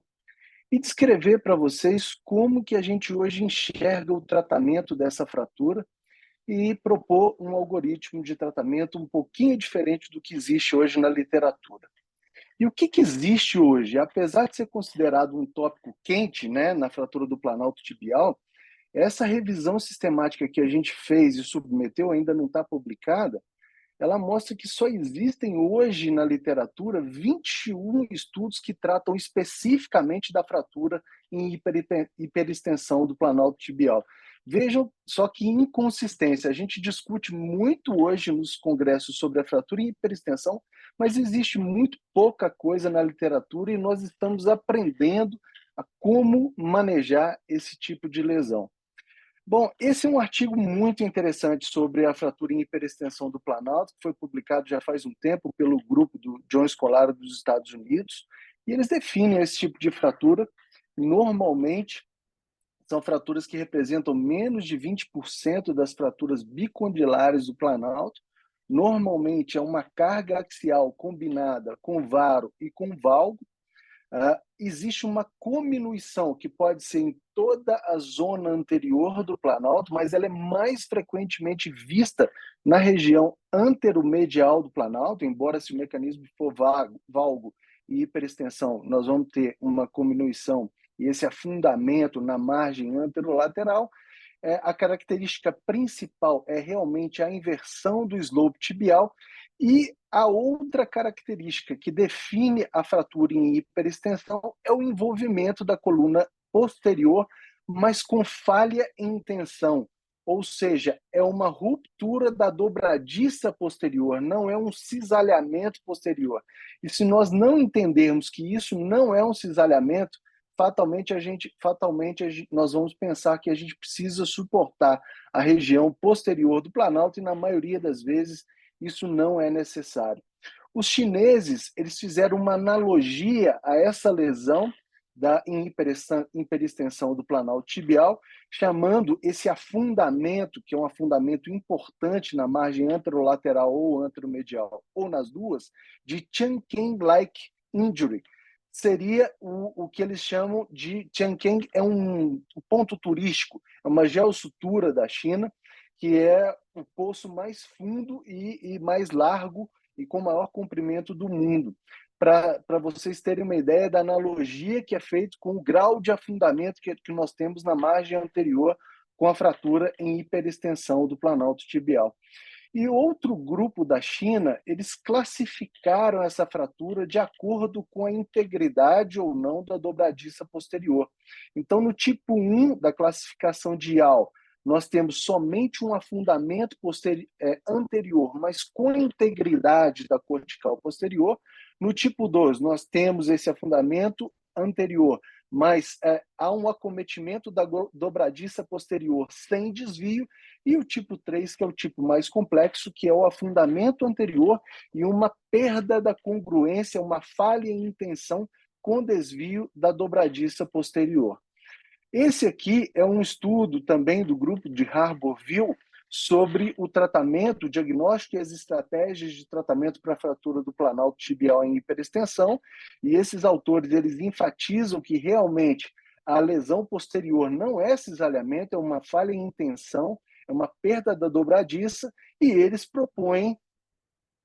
e descrever para vocês como que a gente hoje enxerga o tratamento dessa fratura e propor um algoritmo de tratamento um pouquinho diferente do que existe hoje na literatura. E o que existe hoje? Apesar de ser considerado um tópico quente, né, na fratura do planalto tibial, essa revisão sistemática que a gente fez e submeteu, ainda não está publicada, ela mostra que só existem hoje na literatura 21 estudos que tratam especificamente da fratura em hiperextensão do planalto tibial. Vejam só que inconsistência. A gente discute muito hoje nos congressos sobre a fratura em hiperextensão, mas existe muito pouca coisa na literatura e nós estamos aprendendo a como manejar esse tipo de lesão. Bom, esse é um artigo muito interessante sobre a fratura em hiperextensão do planalto, que foi publicado já faz um tempo pelo grupo do John Scolaro dos Estados Unidos, e eles definem esse tipo de fratura. Normalmente, são fraturas que representam menos de 20% das fraturas bicondilares do planalto. Normalmente, é uma carga axial combinada com varo e com valgo. Existe uma cominuição que pode ser em toda a zona anterior do planalto, mas ela é mais frequentemente vista na região anteromedial do planalto, embora se o mecanismo for valgo e hiperextensão, nós vamos ter uma cominuição e esse afundamento na margem anterolateral. A característica principal é realmente a inversão do slope tibial. E a outra característica que define a fratura em hiperextensão é o envolvimento da coluna posterior, mas com falha em tensão, ou seja, é uma ruptura da dobradiça posterior, não é um cisalhamento posterior. E se nós não entendermos que isso não é um cisalhamento, fatalmente nós vamos pensar que a gente precisa suportar a região posterior do planalto e na maioria das vezes isso não é necessário. Os chineses, eles fizeram uma analogia a essa lesão da hiperextensão do planalto tibial, chamando esse afundamento, que é um afundamento importante na margem anterolateral ou anteromedial, ou nas duas, de Changkeng-like injury. Seria o que eles chamam de Changkeng, é um ponto turístico, é uma geossutura da China, que é o poço mais fundo e mais largo e com maior comprimento do mundo. Para vocês terem uma ideia da analogia que é feita com o grau de afundamento que nós temos na margem anterior com a fratura em hiperextensão do planalto tibial. E outro grupo da China, eles classificaram essa fratura de acordo com a integridade ou não da dobradiça posterior. Então, no tipo 1 da classificação de Yao, nós temos somente um afundamento anterior, mas com integridade da cortical posterior. No tipo 2, nós temos esse afundamento anterior, mas há um acometimento da dobradiça posterior sem desvio, e o tipo 3, que é o tipo mais complexo, que é o afundamento anterior e uma perda da congruência, uma falha em intenção com desvio da dobradiça posterior. Esse aqui é um estudo também do grupo de Harborville sobre o tratamento, o diagnóstico e as estratégias de tratamento para a fratura do planalto tibial em hiperextensão, e esses autores eles enfatizam que realmente a lesão posterior não é cisalhamento, é uma falha em intenção, é uma perda da dobradiça, e eles propõem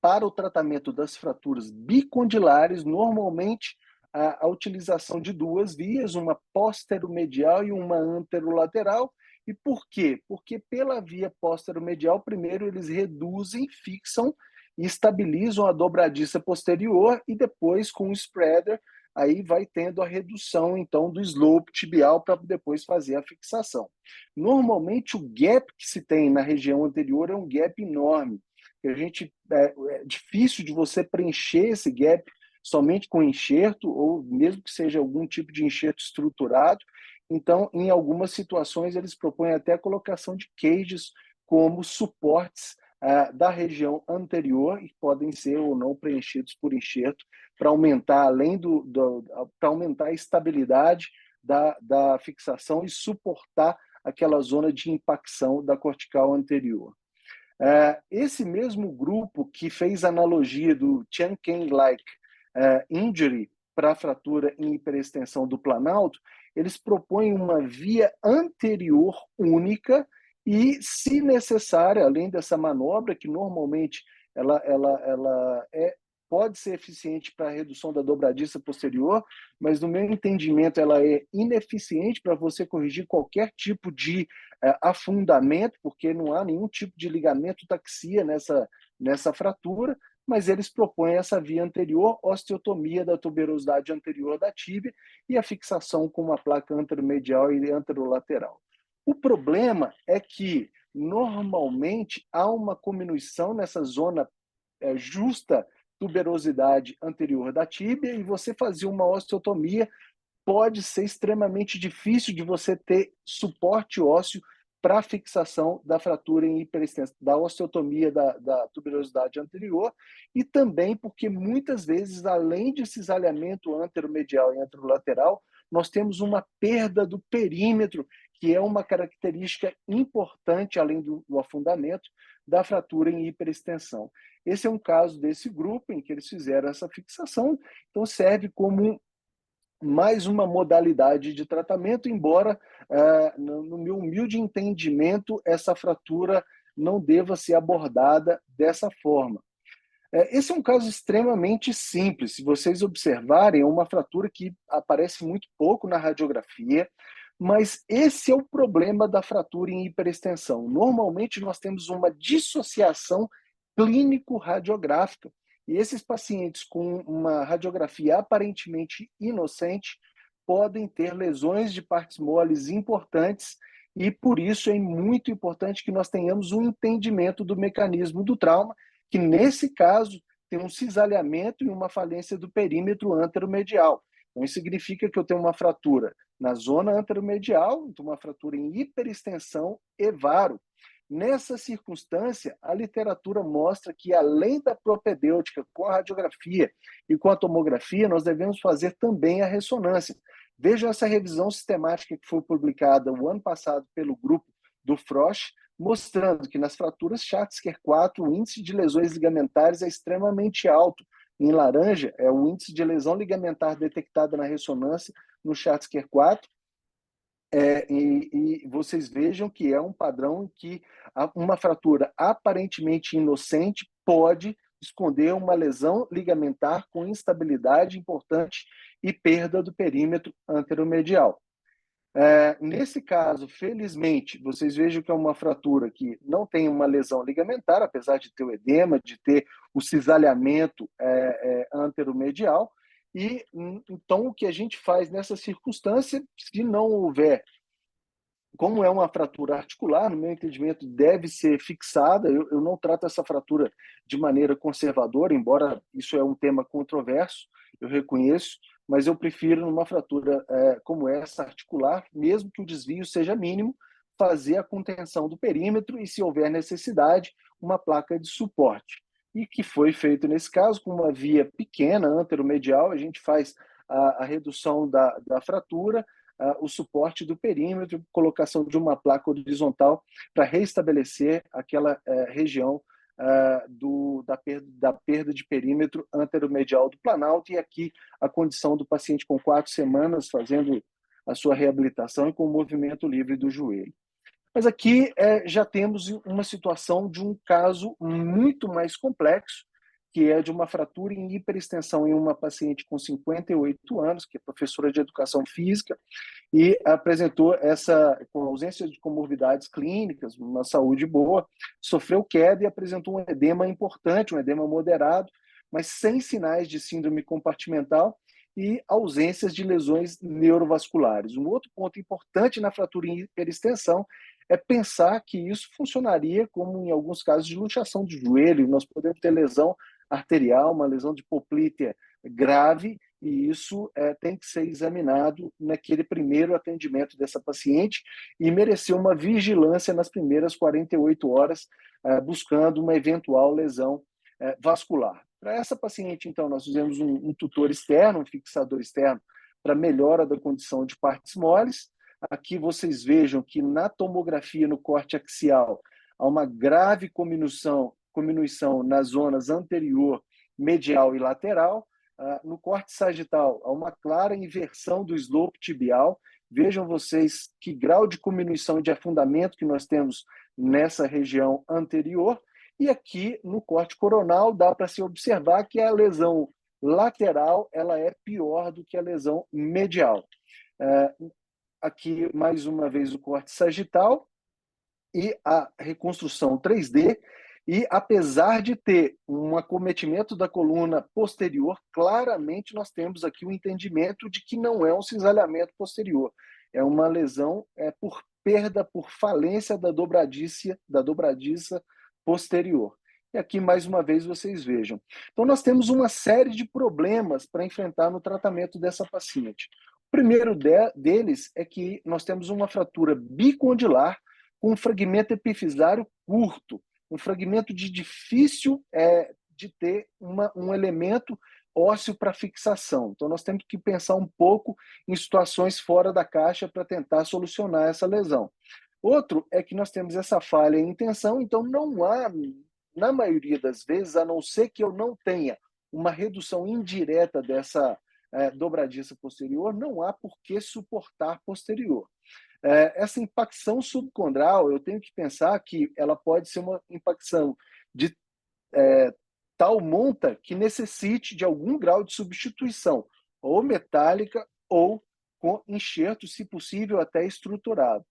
para o tratamento das fraturas bicondilares, normalmente a utilização de duas vias, uma posteromedial e uma anterolateral. E por quê? Porque pela via posteromedial, primeiro eles reduzem, fixam e estabilizam a dobradiça posterior, e depois com o spreader aí vai tendo a redução então do slope tibial para depois fazer a fixação. Normalmente o gap que se tem na região anterior é um gap enorme. É difícil de você preencher esse gap somente com enxerto, ou mesmo que seja algum tipo de enxerto estruturado. Então, em algumas situações, eles propõem até a colocação de cages como suportes da região anterior, e podem ser ou não preenchidos por enxerto, para aumentar, para aumentar a estabilidade da fixação e suportar aquela zona de impacção da cortical anterior. Esse mesmo grupo que fez analogia do Chiang-Kai-like injury para a fratura em hiperextensão do planalto, eles propõem uma via anterior única e, se necessária, além dessa manobra, que normalmente ela pode ser eficiente para a redução da dobradiça posterior, mas, no meu entendimento, ela é ineficiente para você corrigir qualquer tipo de afundamento, porque não há nenhum tipo de ligamento taxia nessa fratura, mas eles propõem essa via anterior, osteotomia da tuberosidade anterior da tíbia e a fixação com uma placa anteromedial e anterolateral. O problema é que, normalmente, há uma cominuição nessa zona justa tuberosidade anterior da tíbia, e você fazer uma osteotomia pode ser extremamente difícil de você ter suporte ósseo para a fixação da fratura em hiperextensão, da osteotomia da tuberosidade anterior, e também porque muitas vezes, além de cisalhamento anteromedial e anterolateral, nós temos uma perda do perímetro, que é uma característica importante, além do afundamento, da fratura em hiperextensão. Esse é um caso desse grupo em que eles fizeram essa fixação, então serve como mais uma modalidade de tratamento, embora, no meu humilde entendimento, essa fratura não deva ser abordada dessa forma. Esse é um caso extremamente simples. Se vocês observarem, é uma fratura que aparece muito pouco na radiografia, mas esse é o problema da fratura em hiperextensão. Normalmente, nós temos uma dissociação clínico-radiográfica, e esses pacientes com uma radiografia aparentemente inocente podem ter lesões de partes moles importantes, e por isso é muito importante que nós tenhamos um entendimento do mecanismo do trauma, que nesse caso tem um cisalhamento e uma falência do perímetro anteromedial. Então, isso significa que eu tenho uma fratura na zona anteromedial, então uma fratura em hiperextensão e varo. Nessa circunstância, a literatura mostra que, além da propedêutica com a radiografia e com a tomografia, nós devemos fazer também a ressonância. Vejam essa revisão sistemática que foi publicada o ano passado pelo grupo do Frosch, mostrando que nas fraturas Schatzker-4 o índice de lesões ligamentares é extremamente alto. Em laranja é o índice de lesão ligamentar detectada na ressonância no Schatzker-4, e vocês vejam que é um padrão em que uma fratura aparentemente inocente pode esconder uma lesão ligamentar com instabilidade importante e perda do perímetro anteromedial. Nesse caso, felizmente, vocês vejam que é uma fratura que não tem uma lesão ligamentar, apesar de ter o edema, de ter o cisalhamento anteromedial. E então o que a gente faz nessa circunstância, se não houver, como é uma fratura articular, no meu entendimento, deve ser fixada. Eu não trato essa fratura de maneira conservadora, embora isso é um tema controverso, eu reconheço, mas eu prefiro, numa fratura como essa, articular, mesmo que o desvio seja mínimo, fazer a contenção do perímetro e, se houver necessidade, uma placa de suporte. E que foi feito nesse caso, com uma via pequena, anteromedial, a gente faz a redução da fratura, o suporte do perímetro, colocação de uma placa horizontal para restabelecer aquela região da perda de perímetro anteromedial do planalto, e aqui a condição do paciente com 4 semanas fazendo a sua reabilitação e com o movimento livre do joelho. Mas aqui já temos uma situação de um caso muito mais complexo, que é de uma fratura em hiperextensão em uma paciente com 58 anos, que é professora de educação física, e apresentou com ausência de comorbidades clínicas, uma saúde boa, sofreu queda e apresentou um edema importante, um edema moderado, mas sem sinais de síndrome compartimental e ausências de lesões neurovasculares. Um outro ponto importante na fratura em hiperextensão é pensar que isso funcionaria como em alguns casos de luxação do joelho. Nós podemos ter lesão arterial, uma lesão de poplítea grave, e isso tem que ser examinado naquele primeiro atendimento dessa paciente e merecer uma vigilância nas primeiras 48 horas, buscando uma eventual lesão vascular. Para essa paciente, então, nós fizemos um tutor externo, um fixador externo, para melhora da condição de partes moles. Aqui vocês vejam que na tomografia no corte axial há uma grave cominuição nas zonas anterior, medial e lateral. No corte sagital há uma clara inversão do slope tibial. Vejam vocês que grau de cominuição e de afundamento que nós temos nessa região anterior. E aqui no corte coronal dá para se observar que a lesão lateral ela é pior do que a lesão medial. Aqui, mais uma vez, o corte sagital e a reconstrução 3D. E, apesar de ter um acometimento da coluna posterior, claramente nós temos aqui o entendimento de que não é um cisalhamento posterior. É uma lesão por perda, por falência da dobradiça posterior. E aqui, mais uma vez, vocês vejam. Então, nós temos uma série de problemas para enfrentar no tratamento dessa paciente. O primeiro deles é que nós temos uma fratura bicondilar com um fragmento epifisário curto, um fragmento difícil de ter um elemento ósseo para fixação. Então, nós temos que pensar um pouco em situações fora da caixa para tentar solucionar essa lesão. Outro é que nós temos essa falha em tensão, então não há, na maioria das vezes, a não ser que eu não tenha uma redução indireta dessa dobradiça posterior, não há por que suportar posterior. Essa impacção subcondral, eu tenho que pensar que ela pode ser uma impacção de tal monta que necessite de algum grau de substituição, ou metálica ou com enxerto, se possível, até estruturado.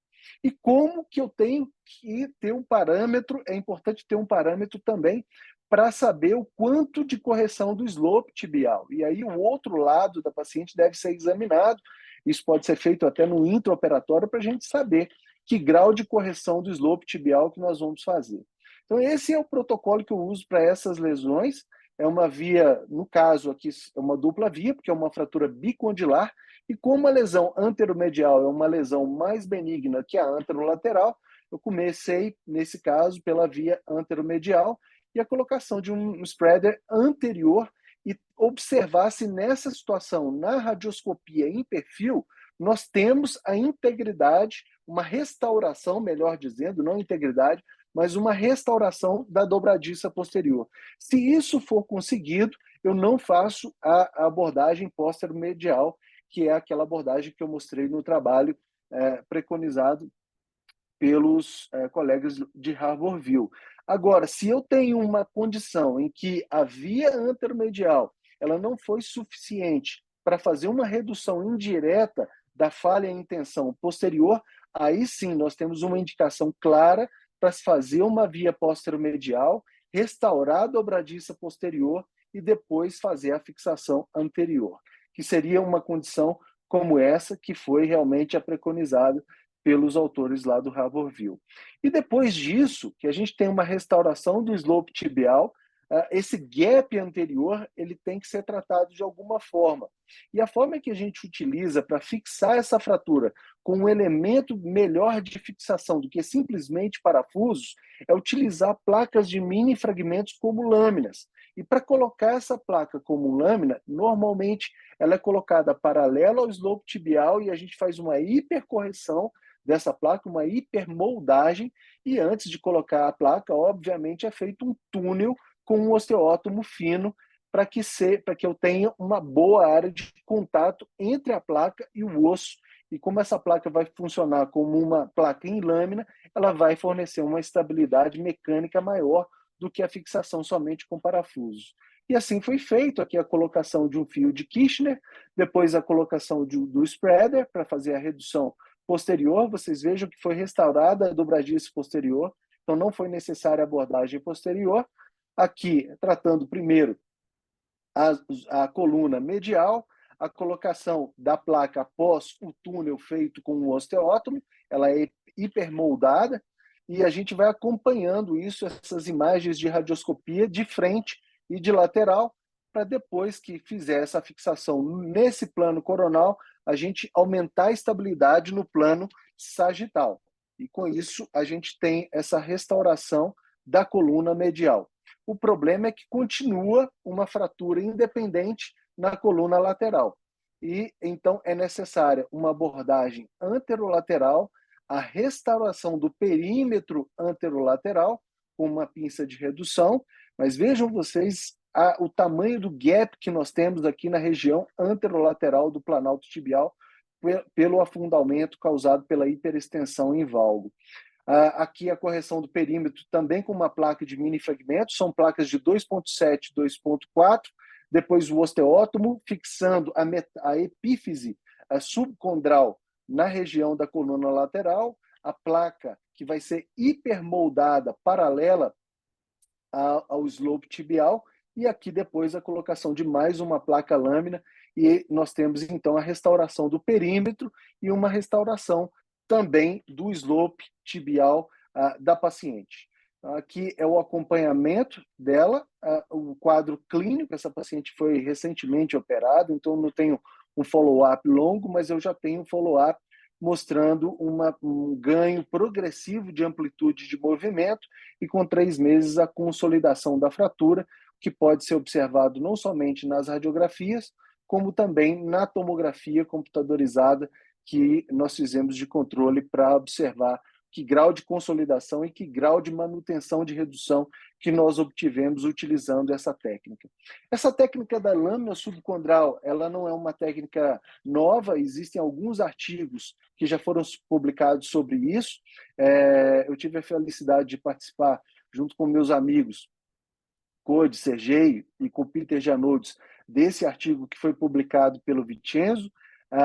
E como que eu tenho que ter um parâmetro, é importante ter um parâmetro também para saber o quanto de correção do slope tibial. E aí o outro lado da paciente deve ser examinado. Isso pode ser feito até no intraoperatório para a gente saber que grau de correção do slope tibial que nós vamos fazer. Então esse é o protocolo que eu uso para essas lesões. É uma via, no caso aqui, é uma dupla via, porque é uma fratura bicondilar, e como a lesão anteromedial é uma lesão mais benigna que a anterolateral, eu comecei, nesse caso, pela via anteromedial, e a colocação de um spreader anterior e observar se nessa situação, na radioscopia em perfil, nós temos a integridade, uma restauração, melhor dizendo, não integridade, mas uma restauração da dobradiça posterior. Se isso for conseguido, eu não faço a abordagem póstero-medial, que é aquela abordagem que eu mostrei no trabalho preconizado pelos colegas de Harborville. Agora, se eu tenho uma condição em que a via anteromedial ela não foi suficiente para fazer uma redução indireta da falha em tensão posterior, aí sim nós temos uma indicação clara para se fazer uma via posteromedial, restaurar a dobradiça posterior e depois fazer a fixação anterior, que seria uma condição como essa que foi realmente a preconizada pelos autores lá do Harborville. E depois disso, que a gente tem uma restauração do slope tibial, esse gap anterior ele tem que ser tratado de alguma forma. E a forma que a gente utiliza para fixar essa fratura com um elemento melhor de fixação do que simplesmente parafusos é utilizar placas de mini fragmentos como lâminas. E para colocar essa placa como lâmina, normalmente ela é colocada paralela ao slope tibial e a gente faz uma hipercorreção dessa placa, uma hipermoldagem, e antes de colocar a placa, obviamente, é feito um túnel com um osteótomo fino para que eu tenha uma boa área de contato entre a placa e o osso. E como essa placa vai funcionar como uma placa em lâmina, ela vai fornecer uma estabilidade mecânica maior do que a fixação somente com parafusos. E assim foi feito aqui a colocação de um fio de Kirchner, depois a colocação do spreader para fazer a redução posterior. Vocês vejam que foi restaurada a dobradiça posterior, então não foi necessária a abordagem posterior. Aqui, tratando primeiro a coluna medial, a colocação da placa após o túnel feito com o osteótomo, ela é hipermoldada, e a gente vai acompanhando isso, essas imagens de radioscopia de frente e de lateral, para depois que fizer essa fixação nesse plano coronal, a gente aumentar a estabilidade no plano sagital. E com isso, a gente tem essa restauração da coluna medial. O problema é que continua uma fratura independente na coluna lateral. E então é necessária uma abordagem anterolateral, a restauração do perímetro anterolateral com uma pinça de redução, mas vejam vocês o tamanho do gap que nós temos aqui na região anterolateral do planalto tibial pelo afundamento causado pela hiperextensão em valgo. Aqui a correção do perímetro também com uma placa de mini fragmentos, são placas de 2.7 e 2.4, depois o osteótomo fixando a epífise subcondral na região da coluna lateral, a placa que vai ser hipermoldada paralela ao slope tibial, e aqui depois a colocação de mais uma placa lâmina, e nós temos então a restauração do perímetro e uma restauração também do slope tibial da paciente. Aqui é o acompanhamento dela, o quadro clínico. Essa paciente foi recentemente operada, então não tenho um follow-up longo, mas eu já tenho um follow-up mostrando um ganho progressivo de amplitude de movimento e com 3 meses a consolidação da fratura, que pode ser observado não somente nas radiografias, como também na tomografia computadorizada que nós fizemos de controle para observar que grau de consolidação e que grau de manutenção de redução que nós obtivemos utilizando essa técnica. Essa técnica da lâmina subcondral, ela não é uma técnica nova, existem alguns artigos que já foram publicados sobre isso. Eu tive a felicidade de participar, junto com meus amigos, Code, Sergei e com Peter Janodes, desse artigo que foi publicado pelo Vincenzo,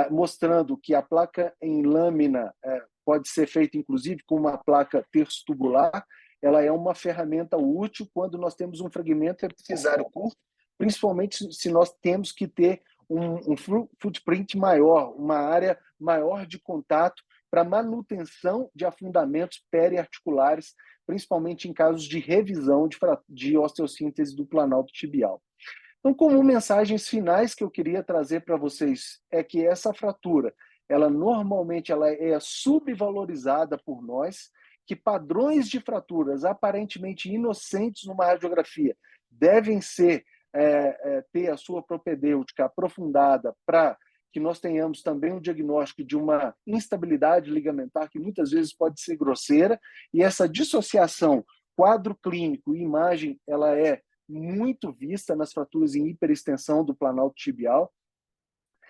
mostrando que a placa em lâmina pode ser feita, inclusive, com uma placa terço tubular. Ela é uma ferramenta útil quando nós temos um fragmento epifisário curto, principalmente se nós temos que ter um footprint maior, uma área maior de contato para manutenção de afundamentos periarticulares, principalmente em casos de revisão de osteossíntese do planalto tibial. Então, como mensagens finais que eu queria trazer para vocês é que essa fratura, ela normalmente é subvalorizada por nós, que padrões de fraturas aparentemente inocentes numa radiografia devem ter a sua propedêutica aprofundada para que nós tenhamos também um diagnóstico de uma instabilidade ligamentar que muitas vezes pode ser grosseira, e essa dissociação quadro clínico e imagem, ela é muito vista nas fraturas em hiperextensão do planalto tibial.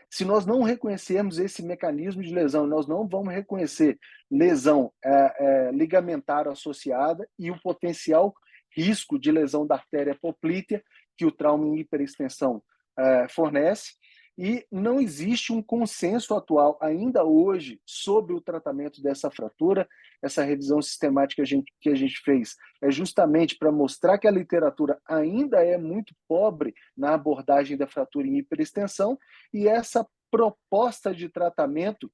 Se nós não reconhecermos esse mecanismo de lesão, nós não vamos reconhecer lesão ligamentar associada e o potencial risco de lesão da artéria poplítea que o trauma em hiperextensão fornece, e não existe um consenso atual ainda hoje sobre o tratamento dessa fratura. Essa revisão sistemática que a gente fez é justamente para mostrar que a literatura ainda é muito pobre na abordagem da fratura em hiperextensão, e essa proposta de tratamento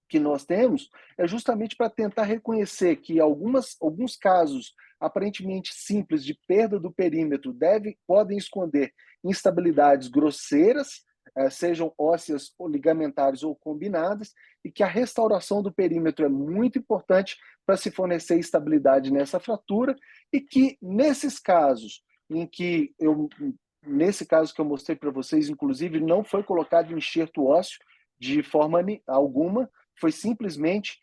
que nós temos é justamente para tentar reconhecer que alguns casos aparentemente simples de perda do perímetro podem esconder instabilidades grosseiras, sejam ósseas ou ligamentares ou combinadas, e que a restauração do perímetro é muito importante para se fornecer estabilidade nessa fratura, e que nesses casos nesse caso que eu mostrei para vocês, inclusive, não foi colocado enxerto ósseo de forma alguma, foi simplesmente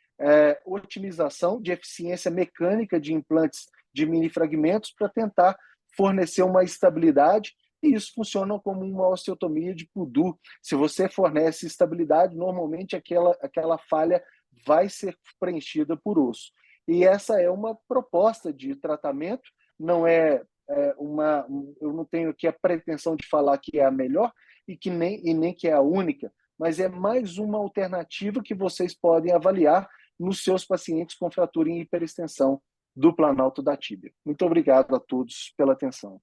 otimização de eficiência mecânica de implantes de minifragmentos para tentar fornecer uma estabilidade, e isso funciona como uma osteotomia de Pudú. Se você fornece estabilidade, normalmente aquela falha vai ser preenchida por osso. E essa é uma proposta de tratamento, não eu não tenho aqui a pretensão de falar que é a melhor e nem que é a única, mas é mais uma alternativa que vocês podem avaliar nos seus pacientes com fratura em hiperextensão do planalto da tíbia. Muito obrigado a todos pela atenção.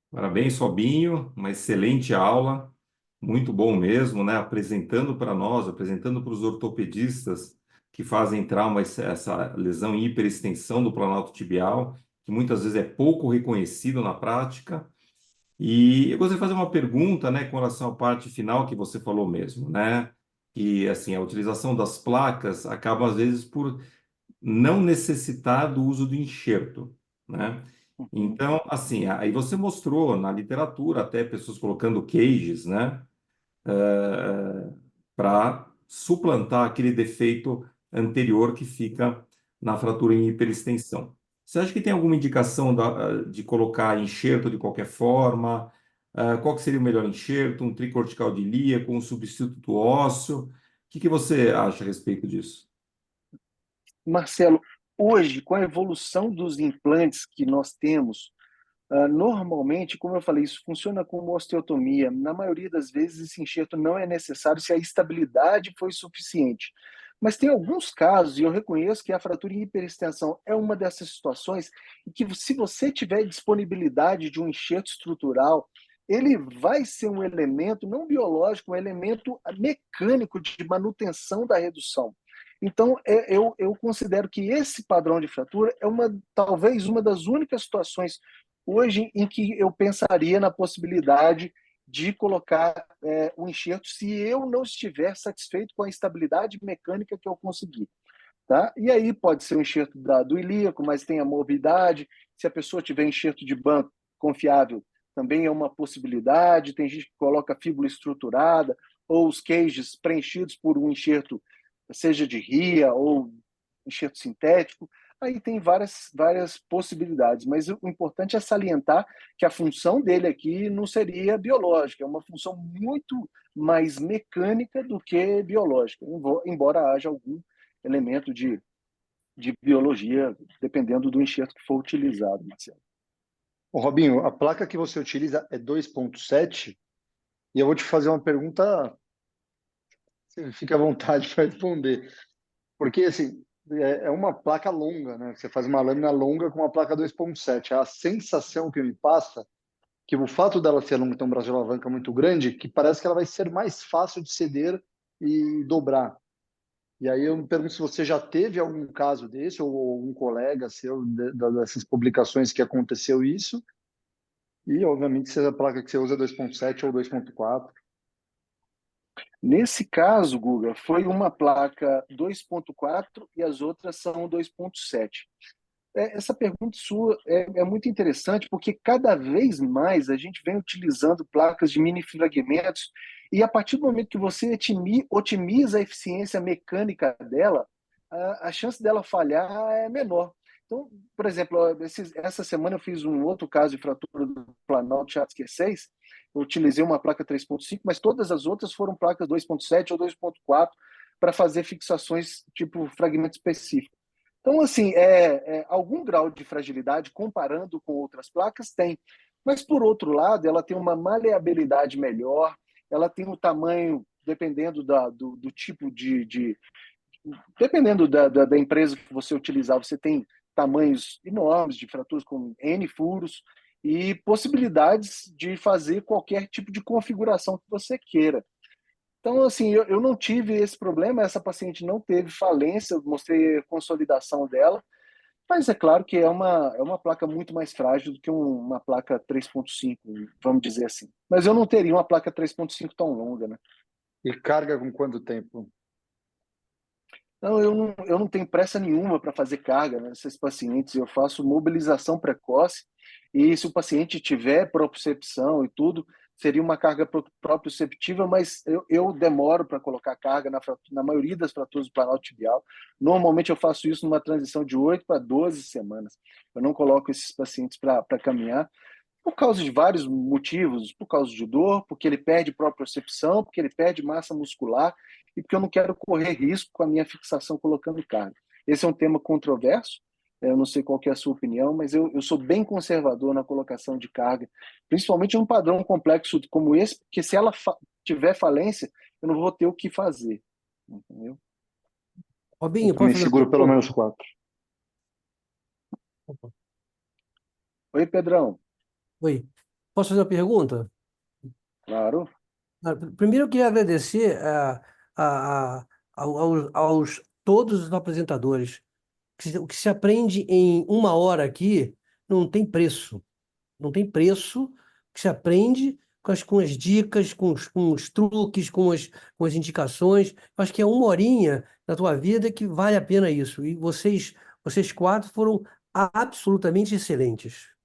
Parabéns, Robinho, uma excelente aula, muito bom mesmo, né? Apresentando para nós, apresentando para os ortopedistas que fazem trauma, essa lesão em hiperextensão do planalto tibial, que muitas vezes é pouco reconhecido na prática. E eu gostaria de fazer uma pergunta, né, com relação à parte final que você falou mesmo, né? Que, assim, a utilização das placas acaba, às vezes, por não necessitar do uso do enxerto, né? Então, assim, aí você mostrou na literatura até pessoas colocando cages, né? Para suplantar aquele defeito anterior que fica na fratura em hiperextensão. Você acha que tem alguma indicação de colocar enxerto de qualquer forma? Qual que seria o melhor enxerto? Um tricortical de ilíaco, um substituto ósseo? O que você acha a respeito disso? Marcelo, hoje, com a evolução dos implantes que nós temos, normalmente, como eu falei, isso funciona como osteotomia. Na maioria das vezes, esse enxerto não é necessário se a estabilidade foi suficiente. Mas tem alguns casos, e eu reconheço que a fratura em hiperextensão é uma dessas situações, em que se você tiver disponibilidade de um enxerto estrutural, ele vai ser um elemento não biológico, um elemento mecânico de manutenção da redução. Então, eu considero que esse padrão de fratura é talvez uma das únicas situações hoje em que eu pensaria na possibilidade de colocar um enxerto se eu não estiver satisfeito com a estabilidade mecânica que eu consegui. Tá? E aí pode ser um enxerto do ilíaco, mas tem a morbidade. Se a pessoa tiver enxerto de banco confiável, também é uma possibilidade. Tem gente que coloca fíbula estruturada ou os cages preenchidos por um enxerto, seja de ria ou enxerto sintético. Aí tem várias possibilidades, mas o importante é salientar que a função dele aqui não seria biológica, é uma função muito mais mecânica do que biológica, embora haja algum elemento de biologia, dependendo do enxerto que for utilizado, Marcelo. Ô, Robinho, a placa que você utiliza é 2.7 e eu vou te fazer uma pergunta, você fica à vontade para responder, porque assim, é uma placa longa, né? Você faz uma lâmina longa com uma placa 2.7. A sensação que me passa que o fato dela ser longa e ter um braço de alavanca muito grande, que parece que ela vai ser mais fácil de ceder e dobrar. E aí eu me pergunto se você já teve algum caso desse, ou algum colega seu dessas publicações que aconteceu isso, e obviamente se a placa que você usa é 2.7 ou 2.4. Nesse caso, Guga, foi uma placa 2.4 e as outras são 2.7. Essa pergunta sua é muito interessante, porque cada vez mais a gente vem utilizando placas de mini fragmentos, e a partir do momento que você otimiza a eficiência mecânica dela, a chance dela falhar é menor. Então, por exemplo, essa semana eu fiz um outro caso de fratura do planalto Schatzker 6, eu utilizei uma placa 3.5, mas todas as outras foram placas 2.7 ou 2.4 para fazer fixações tipo fragmento específico. Então, assim, algum grau de fragilidade comparando com outras placas tem. Mas, por outro lado, ela tem uma maleabilidade melhor, ela tem um tamanho, dependendo do tipo dependendo da empresa que você utilizar, você tem tamanhos enormes de fraturas com N furos e possibilidades de fazer qualquer tipo de configuração que você queira. Então, assim, eu não tive esse problema, essa paciente não teve falência, eu mostrei a consolidação dela, mas é claro que é uma placa muito mais frágil do que uma placa 3.5, vamos dizer assim. Mas eu não teria uma placa 3.5 tão longa, né? E carga com quanto tempo? Não, eu não tenho pressa nenhuma para fazer carga nesses pacientes. Eu faço mobilização precoce e se o paciente tiver propriocepção e tudo, seria uma carga proprioceptiva, mas eu demoro para colocar carga na maioria das fraturas do planal tibial. Normalmente eu faço isso numa transição de 8 para 12 semanas. Eu não coloco esses pacientes para caminhar por causa de vários motivos, por causa de dor, porque ele perde propriocepção, porque ele perde massa muscular e porque eu não quero correr risco com a minha fixação colocando carga. Esse é um tema controverso, eu não sei qual que é a sua opinião, mas eu sou bem conservador na colocação de carga, principalmente em um padrão complexo como esse, porque se ela tiver falência, eu não vou ter o que fazer, entendeu? Robinho, Eu também posso fazer uma seguro pelo pergunta? menos 4. Oi, Pedrão. Oi. Posso fazer uma pergunta? Claro. Primeiro, eu queria agradecer a- aos todos os apresentadores. O que se aprende em uma hora aqui não tem preço. Não tem preço. O que se aprende com as dicas, com os truques, com as indicações. Eu acho que é uma horinha da tua vida que vale a pena isso. E vocês quatro foram absolutamente excelentes.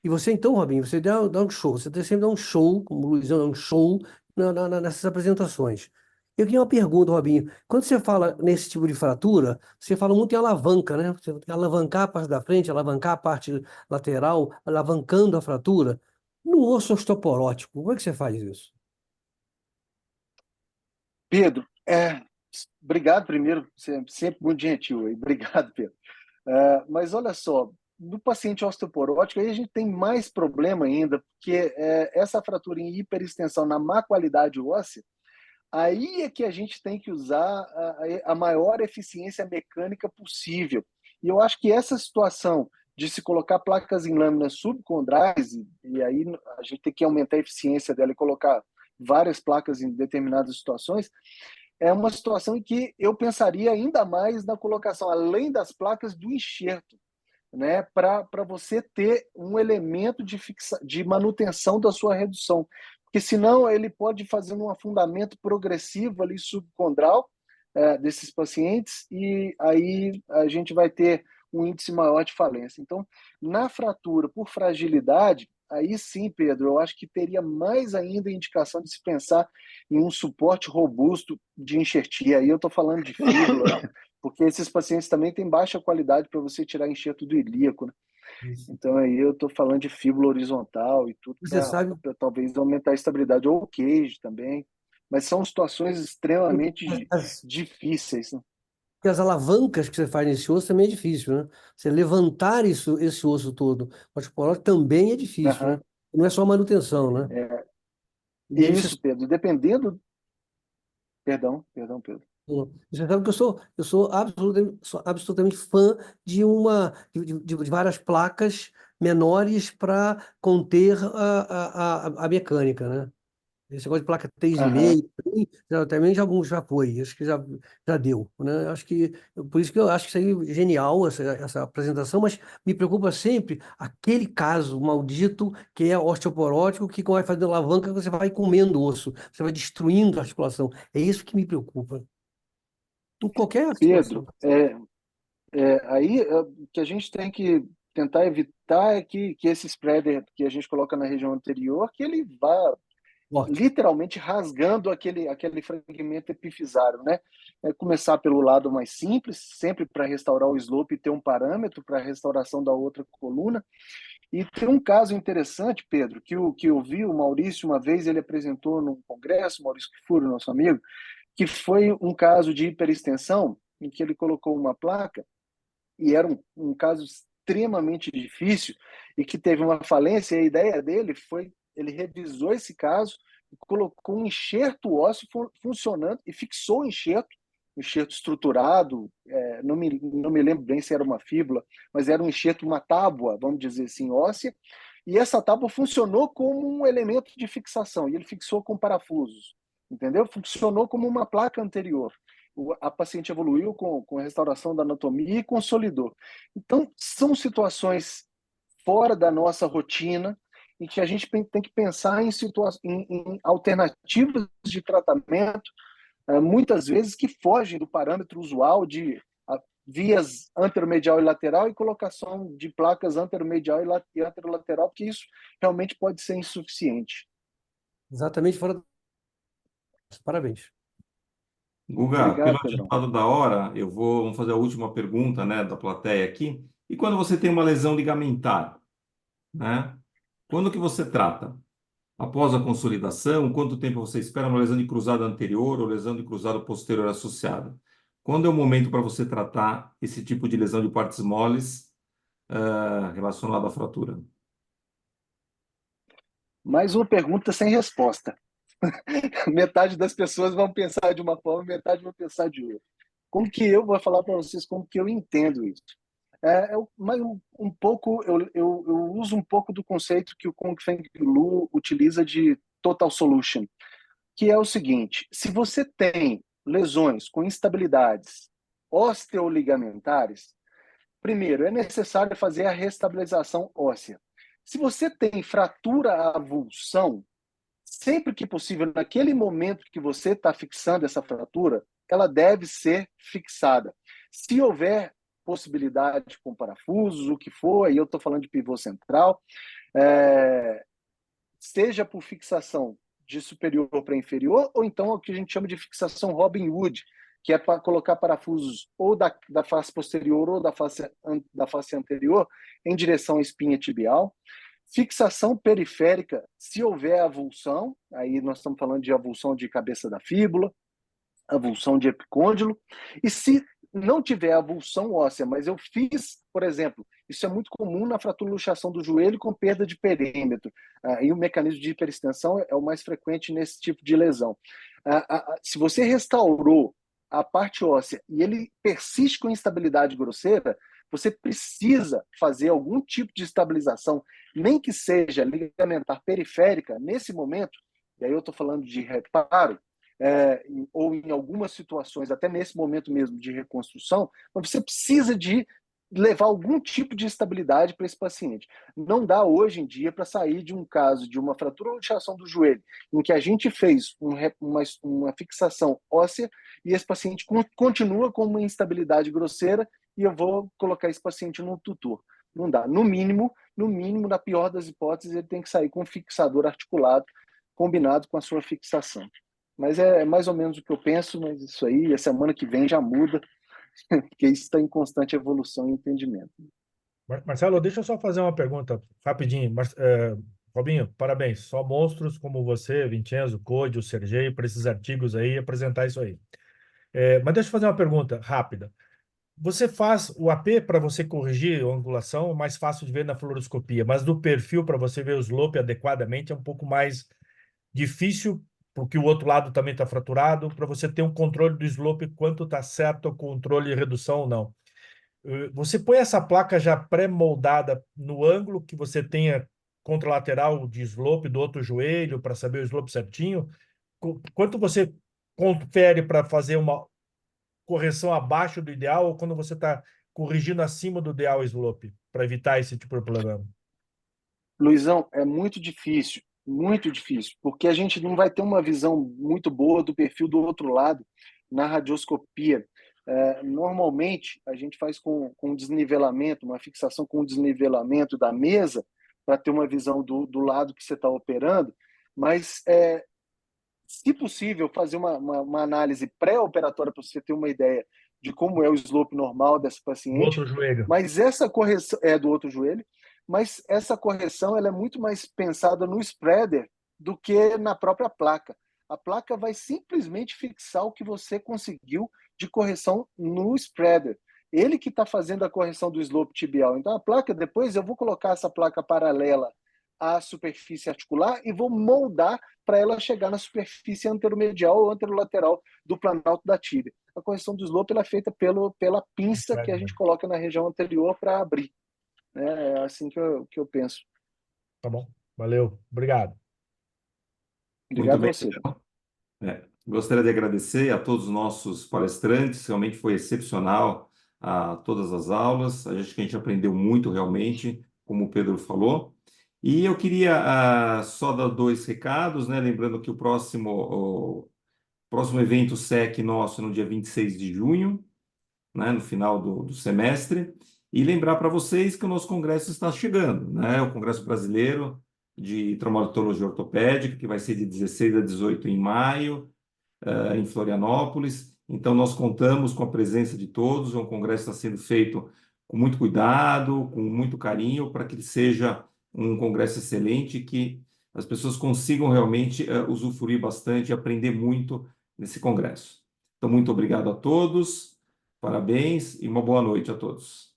E você, então, Robinho, você dá um show. Você sempre dá um show, como o Luizão dá um show nessas apresentações. Eu queria uma pergunta, Robinho. Quando você fala nesse tipo de fratura, você fala muito em alavanca, né? Você tem que alavancar a parte da frente, alavancar a parte lateral, alavancando a fratura. No osso osteoporótico, como é que você faz isso? Pedro, obrigado primeiro, você é sempre muito gentil aí. Obrigado, Pedro. Mas olha só, no paciente osteoporótico, aí a gente tem mais problema ainda, porque essa fratura em hiperextensão na má qualidade óssea, aí é que a gente tem que usar a maior eficiência mecânica possível. E eu acho que essa situação de se colocar placas em lâminas subcondrais, e aí a gente tem que aumentar a eficiência dela e colocar várias placas em determinadas situações, é uma situação em que eu pensaria ainda mais na colocação, além das placas, do enxerto, né, para você ter um elemento de manutenção da sua redução. Porque senão ele pode fazer um afundamento progressivo ali subcondral desses pacientes e aí a gente vai ter um índice maior de falência. Então, na fratura por fragilidade, aí sim, Pedro, eu acho que teria mais ainda indicação de se pensar em um suporte robusto de enxertia. Aí eu estou falando de fíbula, porque esses pacientes também têm baixa qualidade para você tirar enxerto do ilíaco, né? Isso. Então aí eu estou falando de fíbula horizontal e tudo Você para sabe, talvez aumentar a estabilidade, ou o queijo também, mas são situações extremamente as, difíceis, né? porque as alavancas que você faz nesse osso também é difícil, né? Você levantar esse osso todo, o osteoporótico também é difícil, né? Aham. Não é só manutenção, né? É, E aí você isso, Pedro, dependendo... Perdão, Pedro. Você sabe que eu sou absolutamente fã de várias placas menores para conter a mecânica, né? Esse negócio de placa Aham. 3,5, também já alguns já foi, acho que já deu, né? Acho que, por isso que eu acho que isso aí é genial, essa apresentação, mas me preocupa sempre aquele caso maldito que é osteoporótico, que quando vai fazendo alavanca, você vai comendo osso, você vai destruindo a articulação. É isso que me preocupa. Em qualquer Pedro, situação. aí o que a gente tem que tentar evitar é que esse spreader que a gente coloca na região anterior, que ele vá Ótimo. literalmente rasgando aquele fragmento epifisário, né? Começar pelo lado mais simples, sempre para restaurar o slope e ter um parâmetro para a restauração da outra coluna, E tem um caso interessante, Pedro, que eu vi o Maurício uma vez, ele apresentou num congresso, o Maurício Kifuri, nosso amigo, que foi um caso de hiperextensão, em que ele colocou uma placa, e era um caso extremamente difícil, e que teve uma falência, e a ideia dele foi, ele revisou esse caso, e colocou um enxerto ósseo funcionando, e fixou o enxerto estruturado, não me lembro bem se era uma fíbula, mas era um enxerto, uma tábua, vamos dizer assim, óssea, e essa tábua funcionou como um elemento de fixação, e ele fixou com parafusos, entendeu? Funcionou como uma placa anterior. A paciente evoluiu com a restauração da anatomia e consolidou. Então, são situações fora da nossa rotina, em que a gente tem que pensar em alternativas de tratamento, muitas vezes que fogem do parâmetro usual de vias anteromedial e lateral e colocação de placas anteromedial e anterolateral, porque isso realmente pode ser insuficiente. Exatamente fora. Parabéns. Guga, Obrigado, pelo Pedrão. adiantado da hora, vamos fazer a última pergunta, né, da plateia aqui. E quando você tem uma lesão ligamentar, né? Quando que você trata? Após a consolidação, quanto tempo você espera uma lesão de cruzado anterior ou lesão de cruzado posterior associada? Quando é o momento para você tratar esse tipo de lesão de partes moles relacionada à fratura? Mais uma pergunta sem resposta. Metade das pessoas vão pensar de uma forma, metade vão pensar de outra. Como que eu vou falar para vocês como que eu entendo isso? Mas um pouco, eu uso um pouco do conceito que o Kung Feng Lu utiliza de total solution, que é o seguinte: se você tem lesões com instabilidades osteoligamentares, primeiro, é necessário fazer a restabilização óssea. Se você tem fratura avulsão, sempre que possível, naquele momento que você está fixando essa fratura, ela deve ser fixada. Se houver possibilidade com parafusos, o que for, aí eu estou falando de pivô central, seja por fixação de superior para inferior, ou então o que a gente chama de fixação Robin Hood, que é para colocar parafusos ou da face posterior ou da face anterior em direção à espinha tibial. Fixação periférica, se houver avulsão, aí nós estamos falando de avulsão de cabeça da fíbula, avulsão de epicôndilo, e se não tiver avulsão óssea, mas eu fiz, por exemplo, isso é muito comum na fratura luxação do joelho com perda de perímetro, e o mecanismo de hiperextensão é o mais frequente nesse tipo de lesão. Se você restaurou a parte óssea e ele persiste com instabilidade grosseira, você precisa fazer algum tipo de estabilização, nem que seja ligamentar periférica, nesse momento, e aí eu estou falando de reparo, ou em algumas situações, até nesse momento mesmo de reconstrução, mas você precisa de levar algum tipo de estabilidade para esse paciente. Não dá hoje em dia para sair de um caso de uma fratura ou luxação do joelho, em que a gente fez uma fixação óssea e esse paciente continua com uma instabilidade grosseira e eu vou colocar esse paciente num tutor. Não dá. No mínimo, na pior das hipóteses, ele tem que sair com um fixador articulado combinado com a sua fixação. Mas é mais ou menos o que eu penso, mas isso aí, a semana que vem já muda, porque isso está em constante evolução e entendimento. Marcelo, deixa eu só fazer uma pergunta rapidinho. Robinho, parabéns. Só monstros como você, Vincenzo, Code, o Sergei, para esses artigos aí, apresentar isso aí. Mas deixa eu fazer uma pergunta rápida. Você faz o AP para você corrigir a angulação, é mais fácil de ver na fluoroscopia, mas do perfil para você ver o slope adequadamente é um pouco mais difícil, porque o outro lado também está fraturado, para você ter um controle do slope, quanto está certo o controle de redução ou não. Você põe essa placa já pré-moldada no ângulo que você tenha contralateral de slope do outro joelho, para saber o slope certinho? Quanto você confere para fazer uma correção abaixo do ideal ou quando você está corrigindo acima do ideal slope, para evitar esse tipo de problema? Luizão, é muito difícil, porque a gente não vai ter uma visão muito boa do perfil do outro lado na radioscopia. Normalmente, a gente faz com desnivelamento, uma fixação com desnivelamento da mesa, para ter uma visão do lado que você está operando, mas, se possível, fazer uma análise pré-operatória para você ter uma ideia de como é o slope normal dessa paciente. Do outro joelho. Mas essa correção é do outro joelho, mas essa correção ela é muito mais pensada no spreader do que na própria placa. A placa vai simplesmente fixar o que você conseguiu de correção no spreader. Ele que está fazendo a correção do slope tibial. Então, a placa, depois eu vou colocar essa placa paralela à superfície articular e vou moldar para ela chegar na superfície anteromedial ou anterolateral do planalto da tíbia. A correção do slope ela é feita pela pinça que a gente coloca na região anterior para abrir. É assim que eu penso. Tá bom. Valeu. Obrigado. Muito Obrigado a bem, você. Gostaria de agradecer a todos os nossos palestrantes, realmente foi excepcional a todas as aulas, acho que a gente aprendeu muito realmente, como o Pedro falou. E eu queria só dar dois recados, né? Lembrando que o próximo evento SEC nosso é no dia 26 de junho, né? No final do semestre. E lembrar para vocês que o nosso congresso está chegando, né? O Congresso Brasileiro de Traumatologia Ortopédica, que vai ser de 16 a 18 em maio, em Florianópolis. Então, nós contamos com a presença de todos. O congresso está sendo feito com muito cuidado, com muito carinho, para que ele seja um congresso excelente, que as pessoas consigam realmente usufruir bastante e aprender muito nesse congresso. Então, muito obrigado a todos, parabéns e uma boa noite a todos.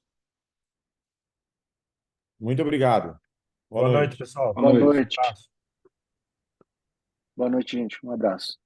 Muito obrigado. Boa noite, pessoal. Boa Boa noite. noite. Boa noite, gente. Um abraço.